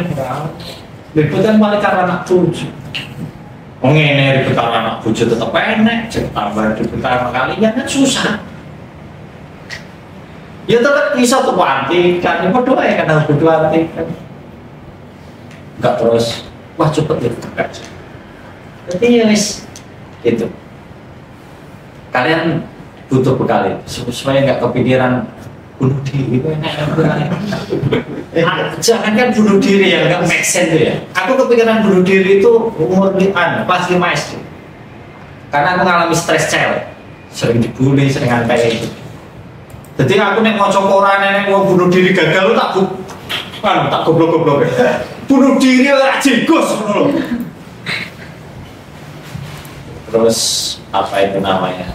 liputan paling karena anak tujuh. Ini ribet karena anak bujuk tetap enak, tambah ribet karena kalian kan susah. Ya tetap bisa tuh anti, kan ini berdoa ya karena berdoa anti kan. Enggak terus, wah cepet gitu enggak. Jadi ya wis gitu. Kalian butuh bekal itu supaya nggak kepikiran bunuh diri itu enak. Jangan kan bunuh diri yang nggak make sense tuh ya. Aku kepikiran bunuh diri itu umur kelas 5 SD. Karena aku ngalami stres cewek, sering dibully, sering kayak itu. Jadi aku nek ngocok koran nek mau bunuh diri gagal lu tak goblok-goblok. Bunuh diri ora jegos ngono. Terus apa itu namanya?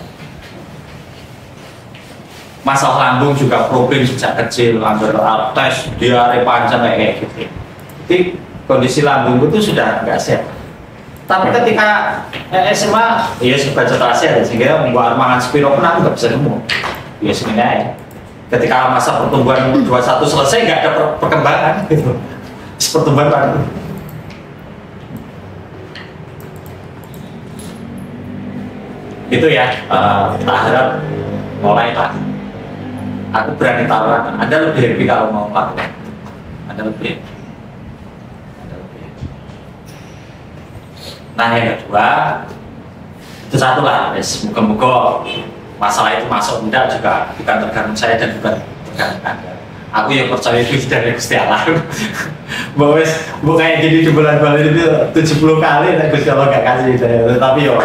Masalah lambung juga problem sejak kecil, ambil tes, diare panjang kayak gitu. Jadi kondisi lambung itu sudah nggak sehat. Tapi ketika SMA, ya baca terasa ya, sehingga membuat mangan spiro pun aku nggak bisa nemu. Ya sebenarnya ya. Ketika masa pertumbuhan 21 selesai nggak ada perkembangan gitu. Pertumbuhan baru. Itu ya, kita harap mulai lah. Aku berani taruhan, Anda lebih happy kalau mau melakukan. Anda lebih happy. Nah yang kedua, itu satu lah, moga-moga masalah itu masuk enggak juga bukan tergantung saya dan bukan tergantung Anda. Aku yang percaya itu dari Gusti Allah. Bahwa kayak gini di bulan-bulan itu 70 kali dan Gusti Allah gak kasih saya. Tapi yo,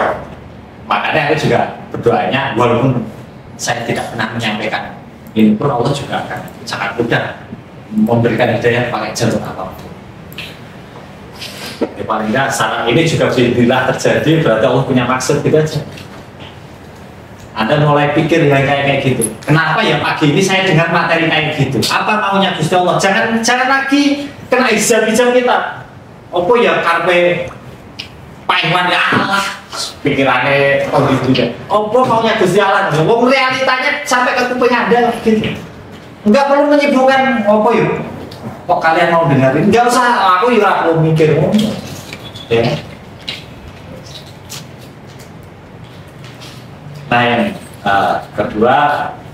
makanya aku juga berdoanya walaupun saya tidak pernah menyampaikan ini pun Allah juga akan sangat mudah memberikan hidayah pakai jalur apapun. Ya, paling tidak saat ini juga bila terjadi berarti Allah punya maksud gitu aja. Anda mulai pikir yang kayak gitu. Kenapa ya pagi ini saya dengar materi kayak gitu? Apa maunya Gusti Allah? Jangan lagi kena hijab-hijab kita. Apa ya karpe paiwan ya Allah pikirannya gitu ya. Apa maunya Gusti Allah? Wong realitanya sampai ke kuping Anda gitu. Enggak perlu menyibukkan apa yuk. Kok kalian mau dengerin? Enggak usah, aku juga perlu mikir. Ya. Nah yang kedua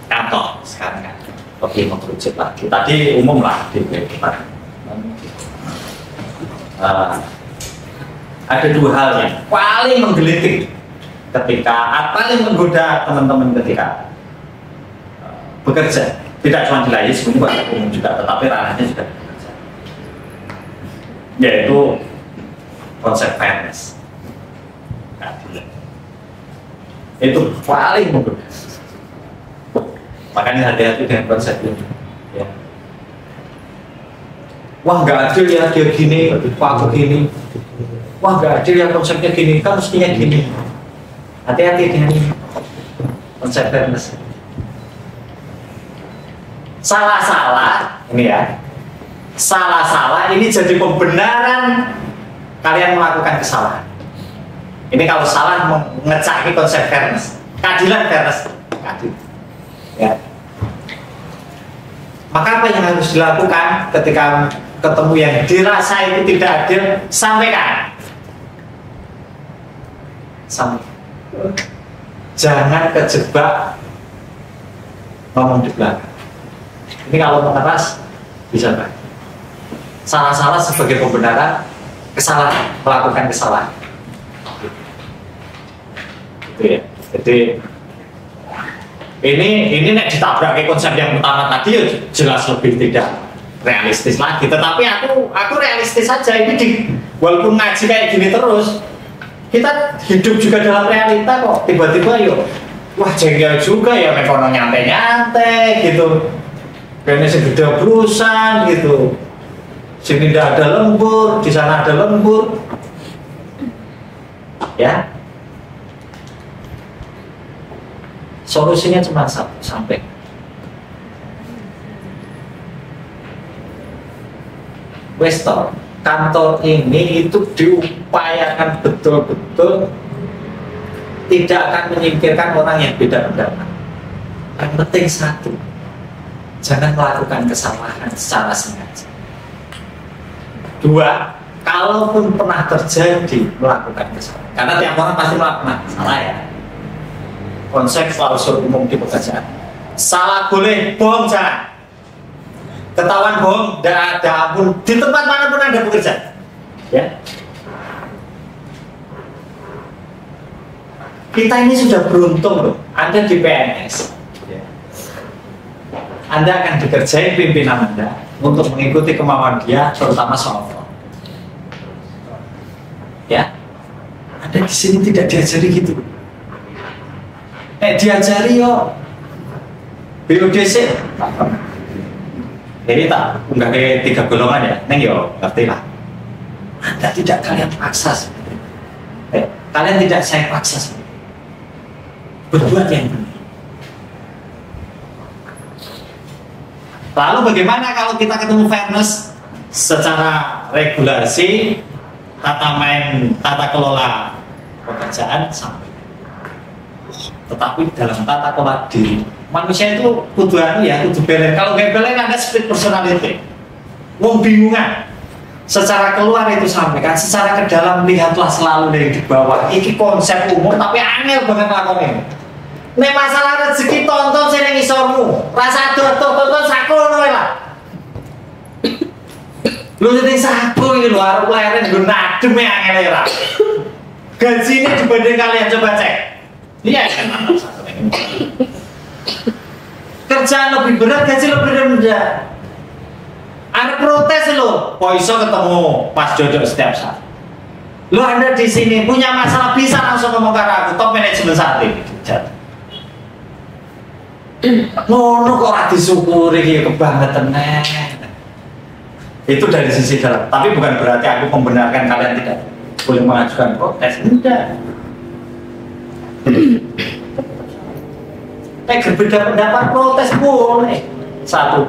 kantor sekarang kan lebih mengerucut lagi. Tadi umum lah di kita. Ada dua hal yang paling menggelitik ketika paling menggoda teman-teman ketika bekerja. Tidak cuma di layar, sebenarnya umum juga, tetapi ranahnya juga bekerja. Yaitu konsep fairness. Itu paling menggoda. Makanya hati-hati dengan konsep ini. Ya. Wah nggak adil ya dia gini, aku gini. Wah nggak adil ya konsepnya gini, kan mestinya gini. Hati-hati dengan konsep fairness. Salah-salah ini ya. Salah-salah ini jadi pembenaran kalian melakukan kesalahan. Ini kalau salah mengecaki konsep fairness, keadilan fairness, keadilan. Ya. Maka apa yang harus dilakukan ketika ketemu yang dirasa itu tidak adil? Sampaikan. Jangan kejebak ngomong di belakang. Ini kalau mengeras bisa baik. Salah-salah sebagai pembenaran kesalahan, melakukan kesalahan. Gitu ya. Jadi ini nek ditabrak ke konsep yang pertama tadi ya jelas lebih tidak realistis lagi. Tetapi aku realistis saja. Ini walaupun ngaji kayak gini terus, kita hidup juga dalam realita kok. Tiba-tiba yuk, wah jengkel juga ya, mekono nyantai gitu. Kayaknya segede blusan gitu. Sini tidak ada lembur, di sana ada lembur. Ya. Solusinya cuma satu, sampai Westor, kantor ini itu diupayakan betul-betul tidak akan menyingkirkan orang yang beda pendapat. Yang penting satu, jangan melakukan kesalahan secara sengaja. Dua, kalaupun pernah terjadi melakukan kesalahan, karena tiap orang pasti melakukan salah ya. Konsep klausul umum di pekerjaan. Salah boleh, bohong jangan. Ketahuan bohong, tidak ada ampun di tempat manapun Anda bekerja. Ya. Kita ini sudah beruntung loh. Anda di PNS. Ya. Anda akan dikerjain pimpinan Anda untuk mengikuti kemauan dia, terutama soal fraud. Ya. Anda di sini tidak diajari gitu. Diajari yo BUDC. Ini tak enggak kayak 3 golongan ya, neng yo ngerti lah. Anda tidak kalian paksa. Kalian tidak saya paksa. Berbuat yang benar. Lalu bagaimana kalau kita ketemu fairness secara regulasi, tata kelola pekerjaan sampai. Tetapi dalam tata kelola diri, manusia itu kudu kudu belen. Kalau nggak belen ada split personality. Wong bingungan. Secara keluar itu sampaikan, secara ke dalam lihatlah selalu dari di bawah. Iki konsep umum tapi aneh banget lakonin. Nek masalah rezeki tonton sing ngisormu. Rasa tonton sakono lah. Lu jadi sako iki lho arep leren nggo nadem angel ra. Gajine dibanding kalian coba cek. Iya kan, kerjaan lebih berat, gaji lebih rendah. Ada protes lo, kok iso ketemu Mas Jojo setiap saat. Lo Anda di sini punya masalah bisa langsung ngomong ke aku, top manajemen saat ini. Ngono kok ora disyukuri iki kebangetan. Itu dari sisi dalam, tapi bukan berarti aku membenarkan kalian tidak boleh mengajukan protes. Tidak. Berbeda pendapat protes boleh. Satu,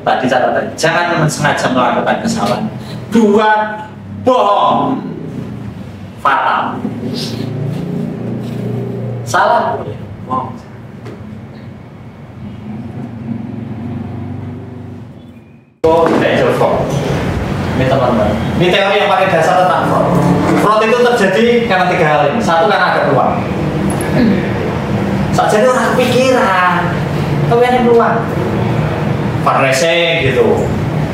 tadi catatan, jangan sengaja melakukan kesalahan. Dua, bohong, fatal. Salah boleh, bohong. Oh, tidak fraud. Ini teman-teman. Ini teori yang paling dasar tentang fraud. Fraud itu terjadi karena 3 hal ini. Satu, karena ada peluang. Saja orang pikiran, tapi ada peluang. Fundraising gitu,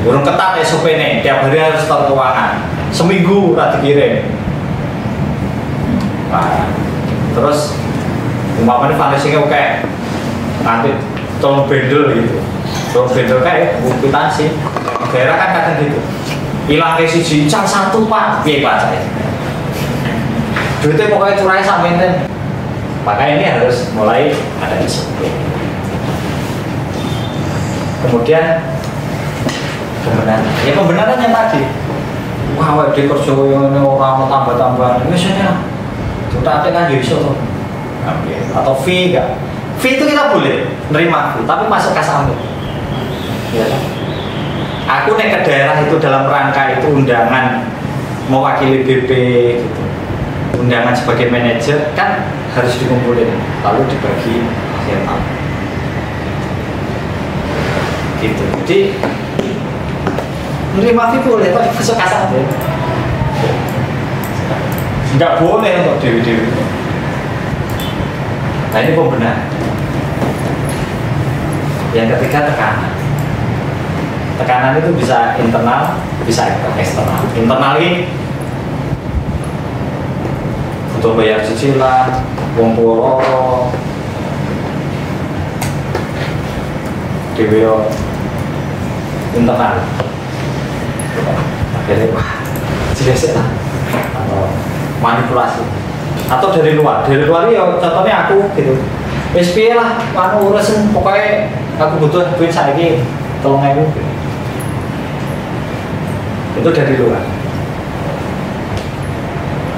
burung ketat SOP nih, tiap hari harus store keuangan, seminggu udah dikirim. Nah, terus umpamanya fundraisingnya oke, nanti tolong bendel gitu, tolong bendel kayak kwitansi. Daerah kan kadang gitu, hilang ke siji, cang 1 pak, piye pak saya. Duitnya pokoknya curai sampai ini. Maka ini harus mulai ada SOP. Kemudian kebenaran. Ya pembenarannya tadi. Wah, di kerja ini orang mau tambah-tambahan. Misalnya, kita kan bisa. Atau fee enggak? Fee itu kita boleh nerima fee, tapi masuk kas ambil. Ya. Aku naik ke daerah itu dalam rangka itu undangan mewakili BP gitu. Undangan sebagai manajer kan harus dikumpulin lalu dibagi akhir tahun gitu. Jadi menerima fee boleh tapi kesukaan saja, nggak boleh untuk dewi-dewi. Nah ini pembenahan. Yang ketiga tekanan. Tekanan itu bisa internal, bisa eksternal. Internal ini untuk bayar cicilan, wong poro, DWO internal. Akhirnya wah, jelas lah atau manipulasi. Atau dari luar ya contohnya aku gitu. Wis piye lah, anu urus pokoknya aku butuh duit saiki 3.000. Itu dari luar.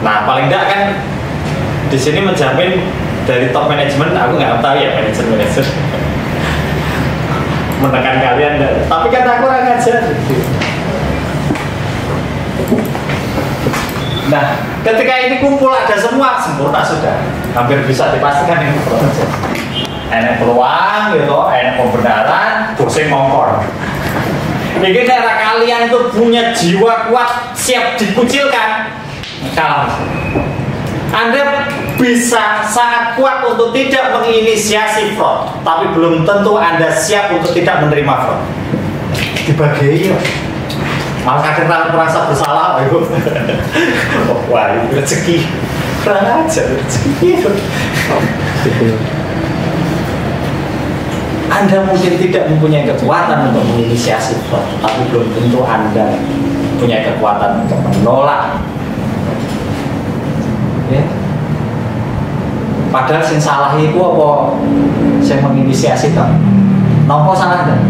Nah paling enggak kan di sini menjamin dari top manajemen, aku nggak tahu ya manajer menekan kalian, tapi kan aku orang aja. Nah ketika ini kumpul ada semua sempurna sudah, hampir bisa dipastikan ini proses. Enak peluang gitu, enak pembenaran, bosen ngongkor. Mungkin daerah kalian itu punya jiwa kuat, siap dikucilkan. Kalau Anda bisa sangat kuat untuk tidak menginisiasi fraud, tapi belum tentu Anda siap untuk tidak menerima fraud. Dibagi ya. Malah kadang merasa bersalah, wah itu rezeki, kurang aja rezeki. Anda mungkin tidak mempunyai kekuatan untuk menginisiasi fraud, tapi belum tentu Anda punya kekuatan untuk menolak. Ya. Padahal yang salah itu apa? Saya menginisiasi kan? Nopo salah enggak?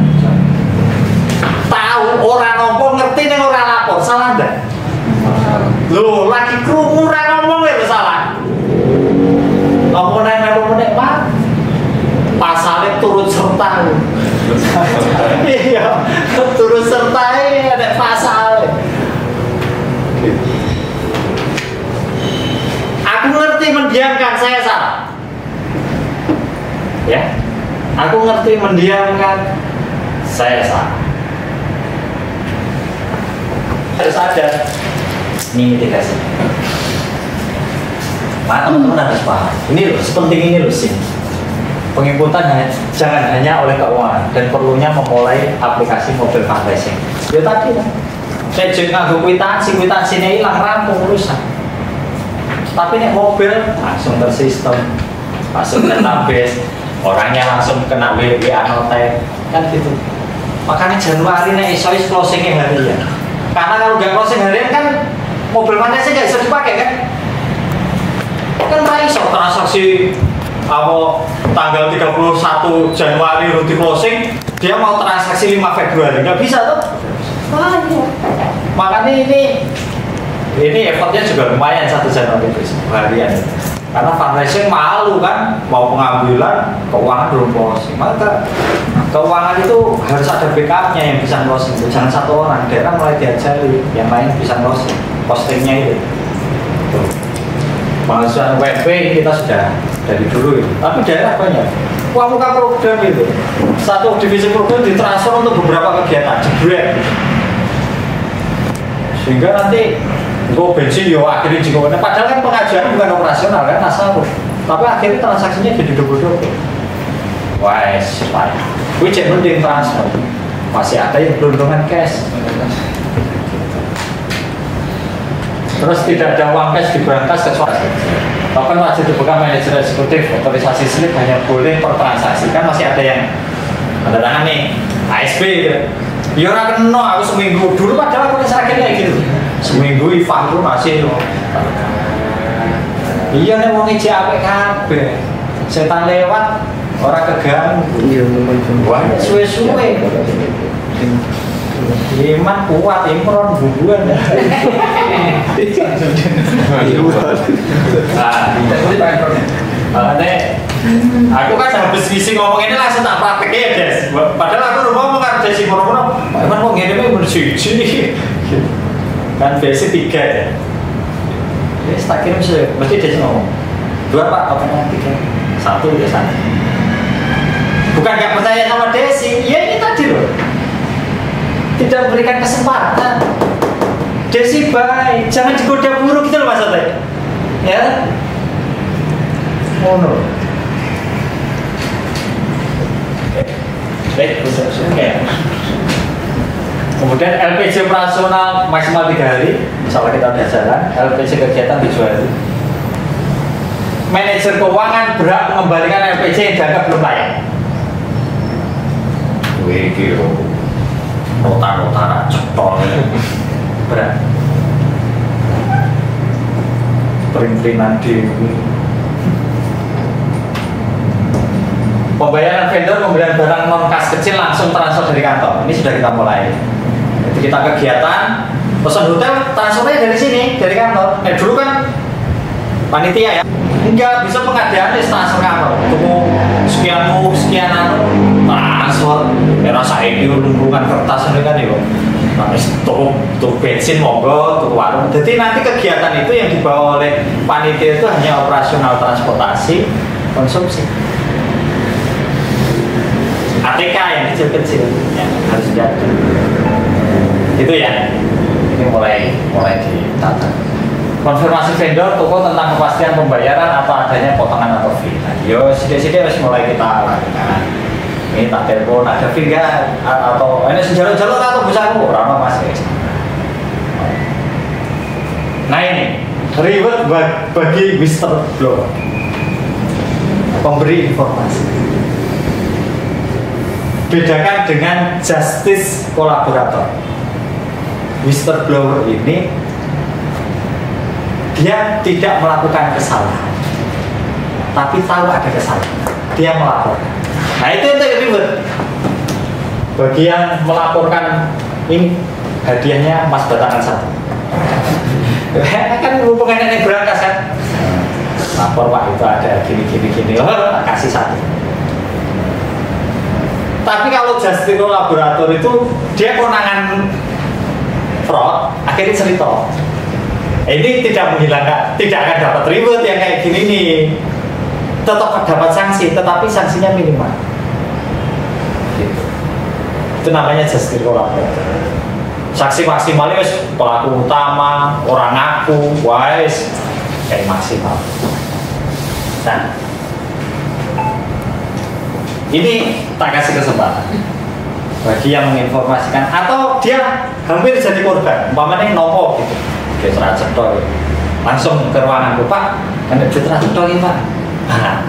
Tahu orang nopo ngerti nih orang lapor salah enggak? Loh, lagi krungu orang ngomong ya salah. Nopo nek Pak? Pasalnya turut serta. Iya, turut serta ini ada pasal. Aku ngerti mendiamkan saya salah. Ya, aku ngerti mendiamkan saya salah. Harus ada ini mitigasi. Nah, teman-teman harus paham. Ini loh, sepenting ini loh sih. Penginputan jangan hanya oleh keuangan dan perlunya memulai aplikasi mobile fundraising. Ya tadi kan, saya juga nganggo kwitansinya hilang rampung urusan. Tapi nih mobil langsung tersistem, langsung database, orangnya langsung kena BPA note, kan gitu. Makanya Januari nih isois closingnya harian. Karena kalau nggak closing harian kan mobil fundraising nggak bisa dipakai kan? Kan nggak iso transaksi apa tanggal 31 Januari rutin closing, dia mau transaksi 5 Februari nggak bisa tuh. Makanya ini effortnya juga lumayan 1 Januari harian. Karena fundraising malu kan, mau pengambilan keuangan belum closing. Maka keuangan itu harus ada backupnya yang bisa closing. Jangan satu orang, daerah mulai diajari yang lain bisa closing. Postingnya itu. Penghasilan WP kita sudah dari dulu itu, tapi daerah banyak. Wah muka program itu, satu divisi program ditransfer untuk beberapa kegiatan, jebret. Sehingga nanti gue bensin yo akhirnya juga, padahal kan pengajian bukan operasional kan asal, tapi akhirnya transaksinya jadi double-double. Wah, gue cek mending transfer, masih ada yang beruntungan cash. Terus tidak ada uang cash diberangkas kecuali token wajib dipegang manajer eksekutif, otorisasi slip hanya boleh per transaksi. Kan masih ada yang ada tangan nih ASB gitu. Ya orang kena aku seminggu dulu padahal aku sakit kayak gitu. Seminggu IFA itu masih iya nih mau ngisi APKB setan lewat orang keganggu. Wah suwe-suwe iman kuat, impron, bubuan. Aku kan habis ngisi ngomong ini langsung tak praktek ya Des. Padahal aku rumah mau ngerti si mono-mono Iman kok ngene bersih nih. kan BSI 3 ya. Jadi tak kirim sih, mesti dia ngomong 2 Pak, tokennya 3, 1 ya sana. Bukan nggak percaya sama Desi, ya ini tadi loh, tidak memberikan kesempatan. Desi baik, jangan digoda buruk gitu loh maksudnya. Ya, oh no. Baik, oke. Kemudian LPG operasional maksimal 3 hari, misalnya kita udah jalan, LPG kegiatan 7 hari. Manajer keuangan berhak mengembalikan LPG yang dianggap belum layak. Wih, kira nota-nota cetol berat. Print-printan di pembayaran vendor pembelian barang non kas kecil langsung transfer dari kantor. Ini sudah kita mulai. Jadi kita kegiatan pesan hotel transfernya dari sini, dari kantor. Dulu kan panitia ya, enggak bisa pengadaan transfer kantor. Tunggu sekian transfer. Ya rasa ini lumpukan kertas ini kan ya. Tuh bensin monggo, tuh warung. Jadi nanti kegiatan itu yang dibawa oleh panitia itu hanya operasional transportasi, konsumsi. ATK yang kecil-kecil yang harus jadi. Itu ya. Ini mulai ditata. Konfirmasi vendor toko tentang kepastian pembayaran atau adanya potongan atau fee. Nah, yo sidik-sidik harus mulai kita lakukan. Ini tak telepon ada fee nggak atau ini sejalur-jalur atau bisa aku berapa mas? Nah ini reward bagi Mr. Blower, pemberi informasi. Bedakan dengan justice kolaborator. Mr. Blower ini dia tidak melakukan kesalahan, tapi tahu ada kesalahan, dia melaporkan. Nah itu ribet. Bagi yang melaporkan ini hadiahnya emas batangan 1. Kan hubungannya yang berangkas kan. Lapor Pak itu ada gini. Oh, kasih 1. Tapi kalau justice kolaborator itu dia kewenangan fraud, akhirnya cerita. Ini tidak menghilangkan, tidak akan dapat reward yang kayak gini nih. Tetap dapat sanksi, tetapi sanksinya minimal. Gitu. Itu namanya justice kolaborator. Saksi maksimalnya pelaku utama, orang ngaku, wise, kayak maksimal. Nah, ini tak kasih kesempatan bagi yang menginformasikan atau dia hampir jadi korban, umpamanya nopo gitu, dia teracetol, langsung ke ruangan Pak, ada dia teracetol ini Pak. Nah,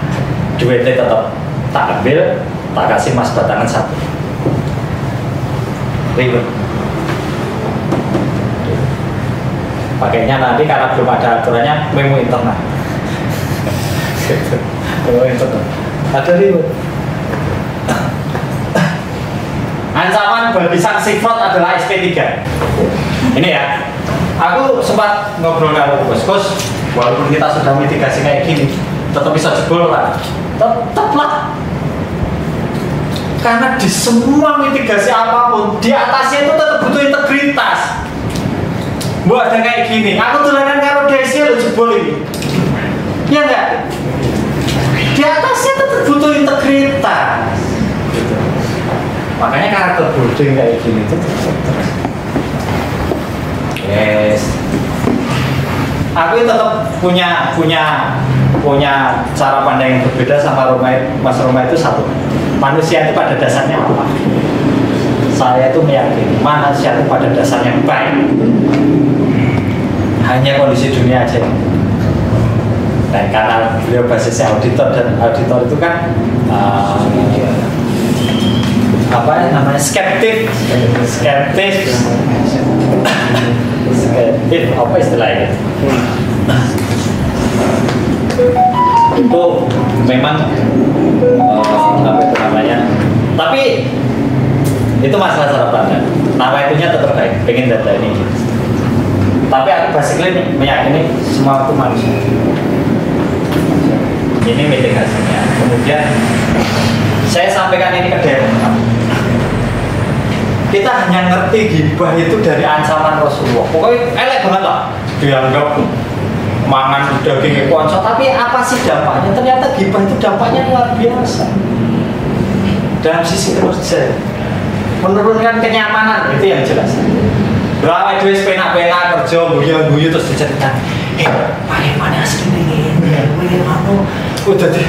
duitnya tetap tak ambil, tak kasih emas batangan 1. Ribet. Pakainya nanti karena belum ada aturannya memo internal. Memo internal. Ada ribet. Ancaman bagi sanksi fraud adalah SP3. Ini ya. Aku sempat ngobrol dengan bos, walaupun kita sudah mitigasi kayak gini, tetap bisa jebol lah. Tetaplah. Karena di semua mitigasi apapun, di atasnya itu tetap butuh integritas. Buat ada kayak gini, aku tulanan karo Desi lo jebol ini. Ya enggak? Di atasnya tetap butuh integritas. Gitu. Makanya karakter boarding kayak gini itu terus. Yes. Aku tetap punya cara pandang yang berbeda sama Mas Roma itu satu. Manusia itu pada dasarnya apa? Saya itu meyakini manusia itu pada dasarnya baik. Hanya kondisi dunia aja. Nah, karena beliau basisnya auditor dan auditor itu kan apa namanya skeptik apa istilahnya itu memang apa itu namanya, tapi itu masalah cara pandang. Nama itunya tetap baik, pengen data ini gitu. Tapi aku basically meyakini semua itu manusia. Ini mitigasinya. Kemudian saya sampaikan ini ke Dewan. kita hanya ngerti gibah itu dari ancaman Rasulullah. Pokoknya elek banget lah. Dianggap mangan daging konco, tapi apa sih dampaknya? Ternyata gibah itu dampaknya luar biasa. Dalam sisi kerja, menurunkan kenyamanan itu yang jelas. Berapa duit pena-pena kerja, guyu-guyu terus diceritakan. Pakai mana asli nih? Ini mau udah deh.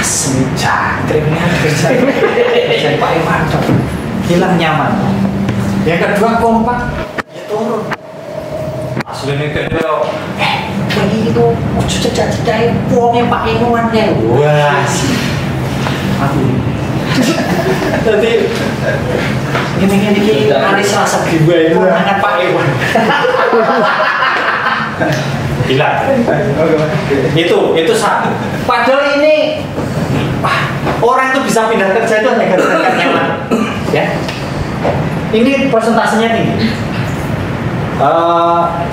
Asli jangkringnya kerja. Jadi Pak Iwan hilang nyaman. Yang kedua kompak, ya turun. Asli nih kayaknya, ini itu cecak-cecak uangnya Pak Iwan ya. Wah, aku. Jadi ini hari Selasa gibah itu anak Pak Iwan. Hilang. Itu satu. Padahal ini orang itu bisa pindah kerja itu hanya gara-gara nyaman. Ya. Ini persentasenya tinggi.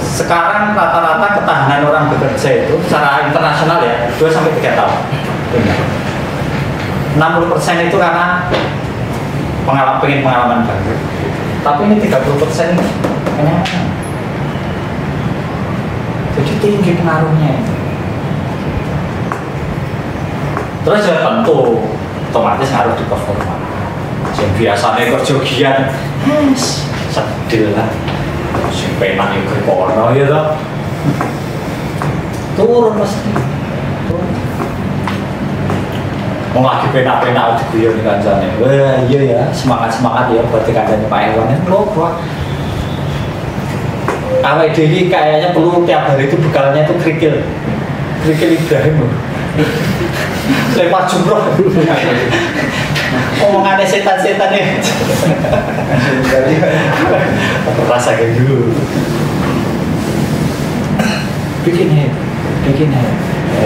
Sekarang rata-rata ketahanan orang bekerja itu secara internasional ya 2-3 tahun. 60% itu karena pengen pengalaman baru. Tapi ini 30% kenyataan. Jadi tinggi pengaruhnya. Terus ya tentu otomatis ngaruh di performa. Yang biasanya kerja giat, sedih lah. Si penak itu kono ya toh. Turun pasti. Mau lagi penak-penak diguyon di kancane. Wah iya ya, semangat ya buat kancane Pak Iwan. Loh, awal ini kayaknya perlu tiap hari itu bekalnya itu kerikil Ibrahim. Lewat jumroh. Omongannya setan-setan ya. Rasa kayak dulu. Bikin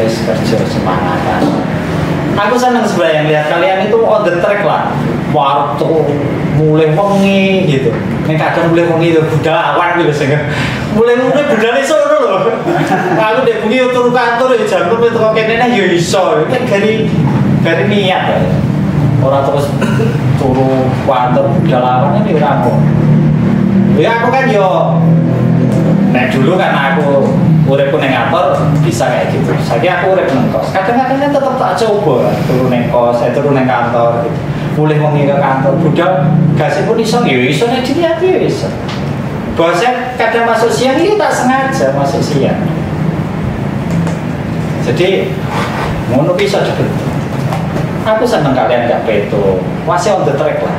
es kerja semangat. Aku senang sebenarnya lihat kalian itu on the track lah. Waktu mulai wengi gitu. Nek kadang mulai wengi itu budawan gitu sing. Mulai budane sono lho. Aku dek bengi turu kantor ya jam 7 kok kene ya iso. Nek gari niat. Ora terus turu kantor budalawan iki ora kok. Ya aku kan yo nek dulu karena aku urip ning kantor bisa kayak gitu. Saiki aku urip ning kos. Kadang-kadang kan tetep tak coba turu ning kos, turu ning kantor gitu. Mulai wengi ke kantor, budal gasipun iso ya iso nek dilihat ya iso. Bosnya kadang masuk siang itu tak sengaja masuk siang. Jadi ngono bisa cepet. Aku seneng kalian gak peto, masih on the track lah.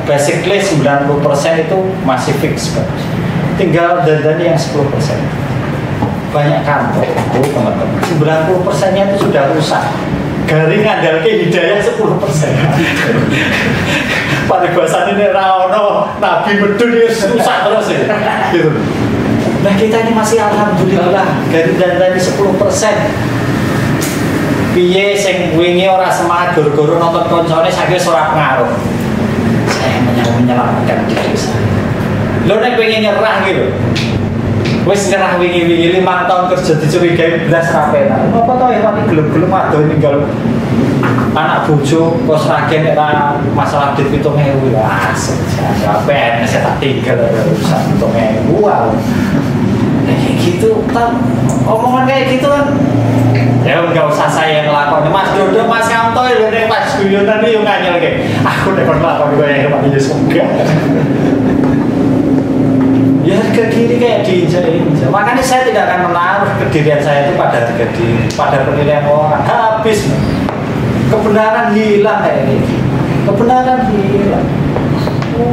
Basically 90% itu masih fix kan. Tinggal dandani yang 10%. Banyak kantor, teman-teman. 90%-nya itu sudah rusak. Garing ngandalke hidayah 10%. Pada bahasa ini rawono nabi medun rusak terus ya. Gitu. Nah kita ini masih alhamdulillah garing dandani 10%. Piye sing wingi ora semangat goro-goro nonton koncone saiki wis ora pengaruh. Saya menyelamatkan diri saya. Lho nek pengen nyerah gitu. Wis nyerah wingi-wingi 5 tahun kerja dicurigai blas ra penak. Apa to ya tapi gelem-gelem ado ninggal anak bojo kos ragen nek masalah duit 7.000 lah. Sampai saya tak tinggal urusan 7.000. Kayak gitu kan omongan kayak gitu kan ya nggak usah saya ngelakon Mas Dodo Mas Kamto lho nek pas guyonan yo nganyel ke aku nek ngelakon gue yang mati Yesus enggak ya harga diri kayak diinjak-injak. Makanya saya tidak akan menaruh kedirian saya itu pada harga diri, pada penilaian orang. Habis kebenaran hilang kayak ini, kebenaran hilang.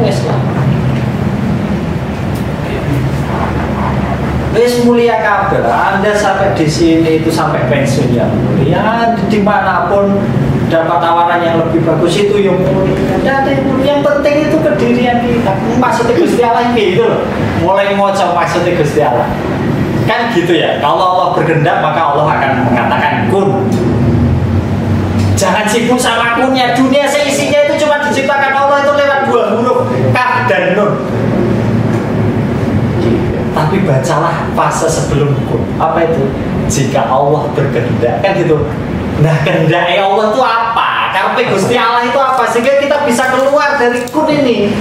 Wes lah. Wes mulia kabeh. Anda sampai di sini itu sampai pensiun ya mulia. Dimanapun dapat tawaran yang lebih bagus itu yang mulia. Yang penting itu kedirian kita. Maksudnya Gusti Allah gitu loh. Mulai ngocok maksudnya Gusti Allah. Kan gitu ya. Kalau Allah berkehendak maka Allah akan mengatakan kun. Jangan sibuk sama kunnya. Dunia seisinya itu cuma diciptakan Allah itu lewat 2 huruf kaf dan nun. Tapi bacalah fase sebelum kun. Apa itu? Jika Allah berkehendak kan gitu. Nah kehendaknya Allah itu apa? Karena Gusti Allah itu apa? Sehingga kita bisa keluar dari kun ini.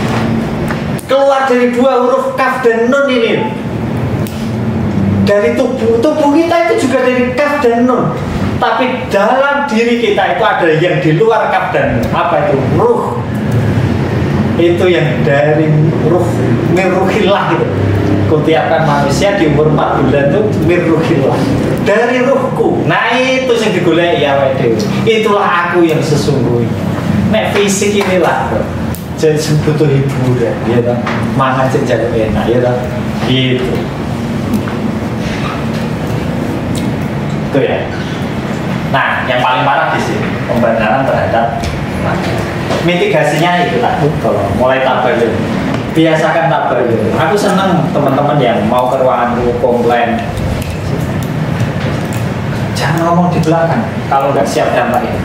keluar dari dua huruf kaf dan nun ini. Dari tubuh kita itu juga dari kaf dan nun. Tapi dalam diri kita itu ada yang di luar kaf dan nun. Apa itu? Ruh. Itu yang dari ruh, mirruhillah gitu. Kutiapkan manusia di umur 4 bulan itu mirruhillah. Dari ruhku. Nah itu yang digoleki ya waduh. Itulah aku yang sesungguhnya. Nek fisik inilah jadi butuh hiburan, ya kan? Mangan jadi enak, ya kan? Gitu. Itu ya. Nah, yang paling parah di sini pembenaran terhadap mitigasinya itu tadi. Kalau mulai tabayun, biasakan tabayun. Aku senang teman-teman yang mau ke ruanganku komplain. Jangan ngomong di belakang kalau nggak siap dampaknya.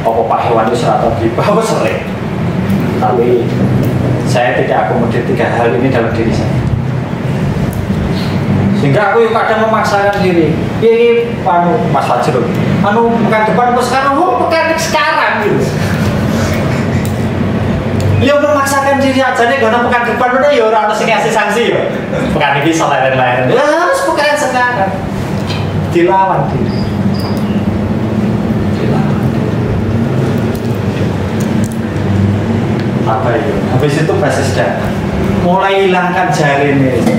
Apa Pak Hewan itu atau di bawah sering. Tapi saya tidak akomodir 3 hal ini dalam diri saya. Sehingga aku kadang memaksakan diri. Ini Mas Fajrul. Pekan depan terus sekarang, pekan sekarang gitu. Ya memaksakan diri aja nih karena pekan depan udah ya orang harus ngasih sanksi ya. Pekan ini salah dan lain-lain. Ya harus pekan sekarang. Dilawan diri. Apa itu? Habis itu basis data. Mulai hilangkan jari ini.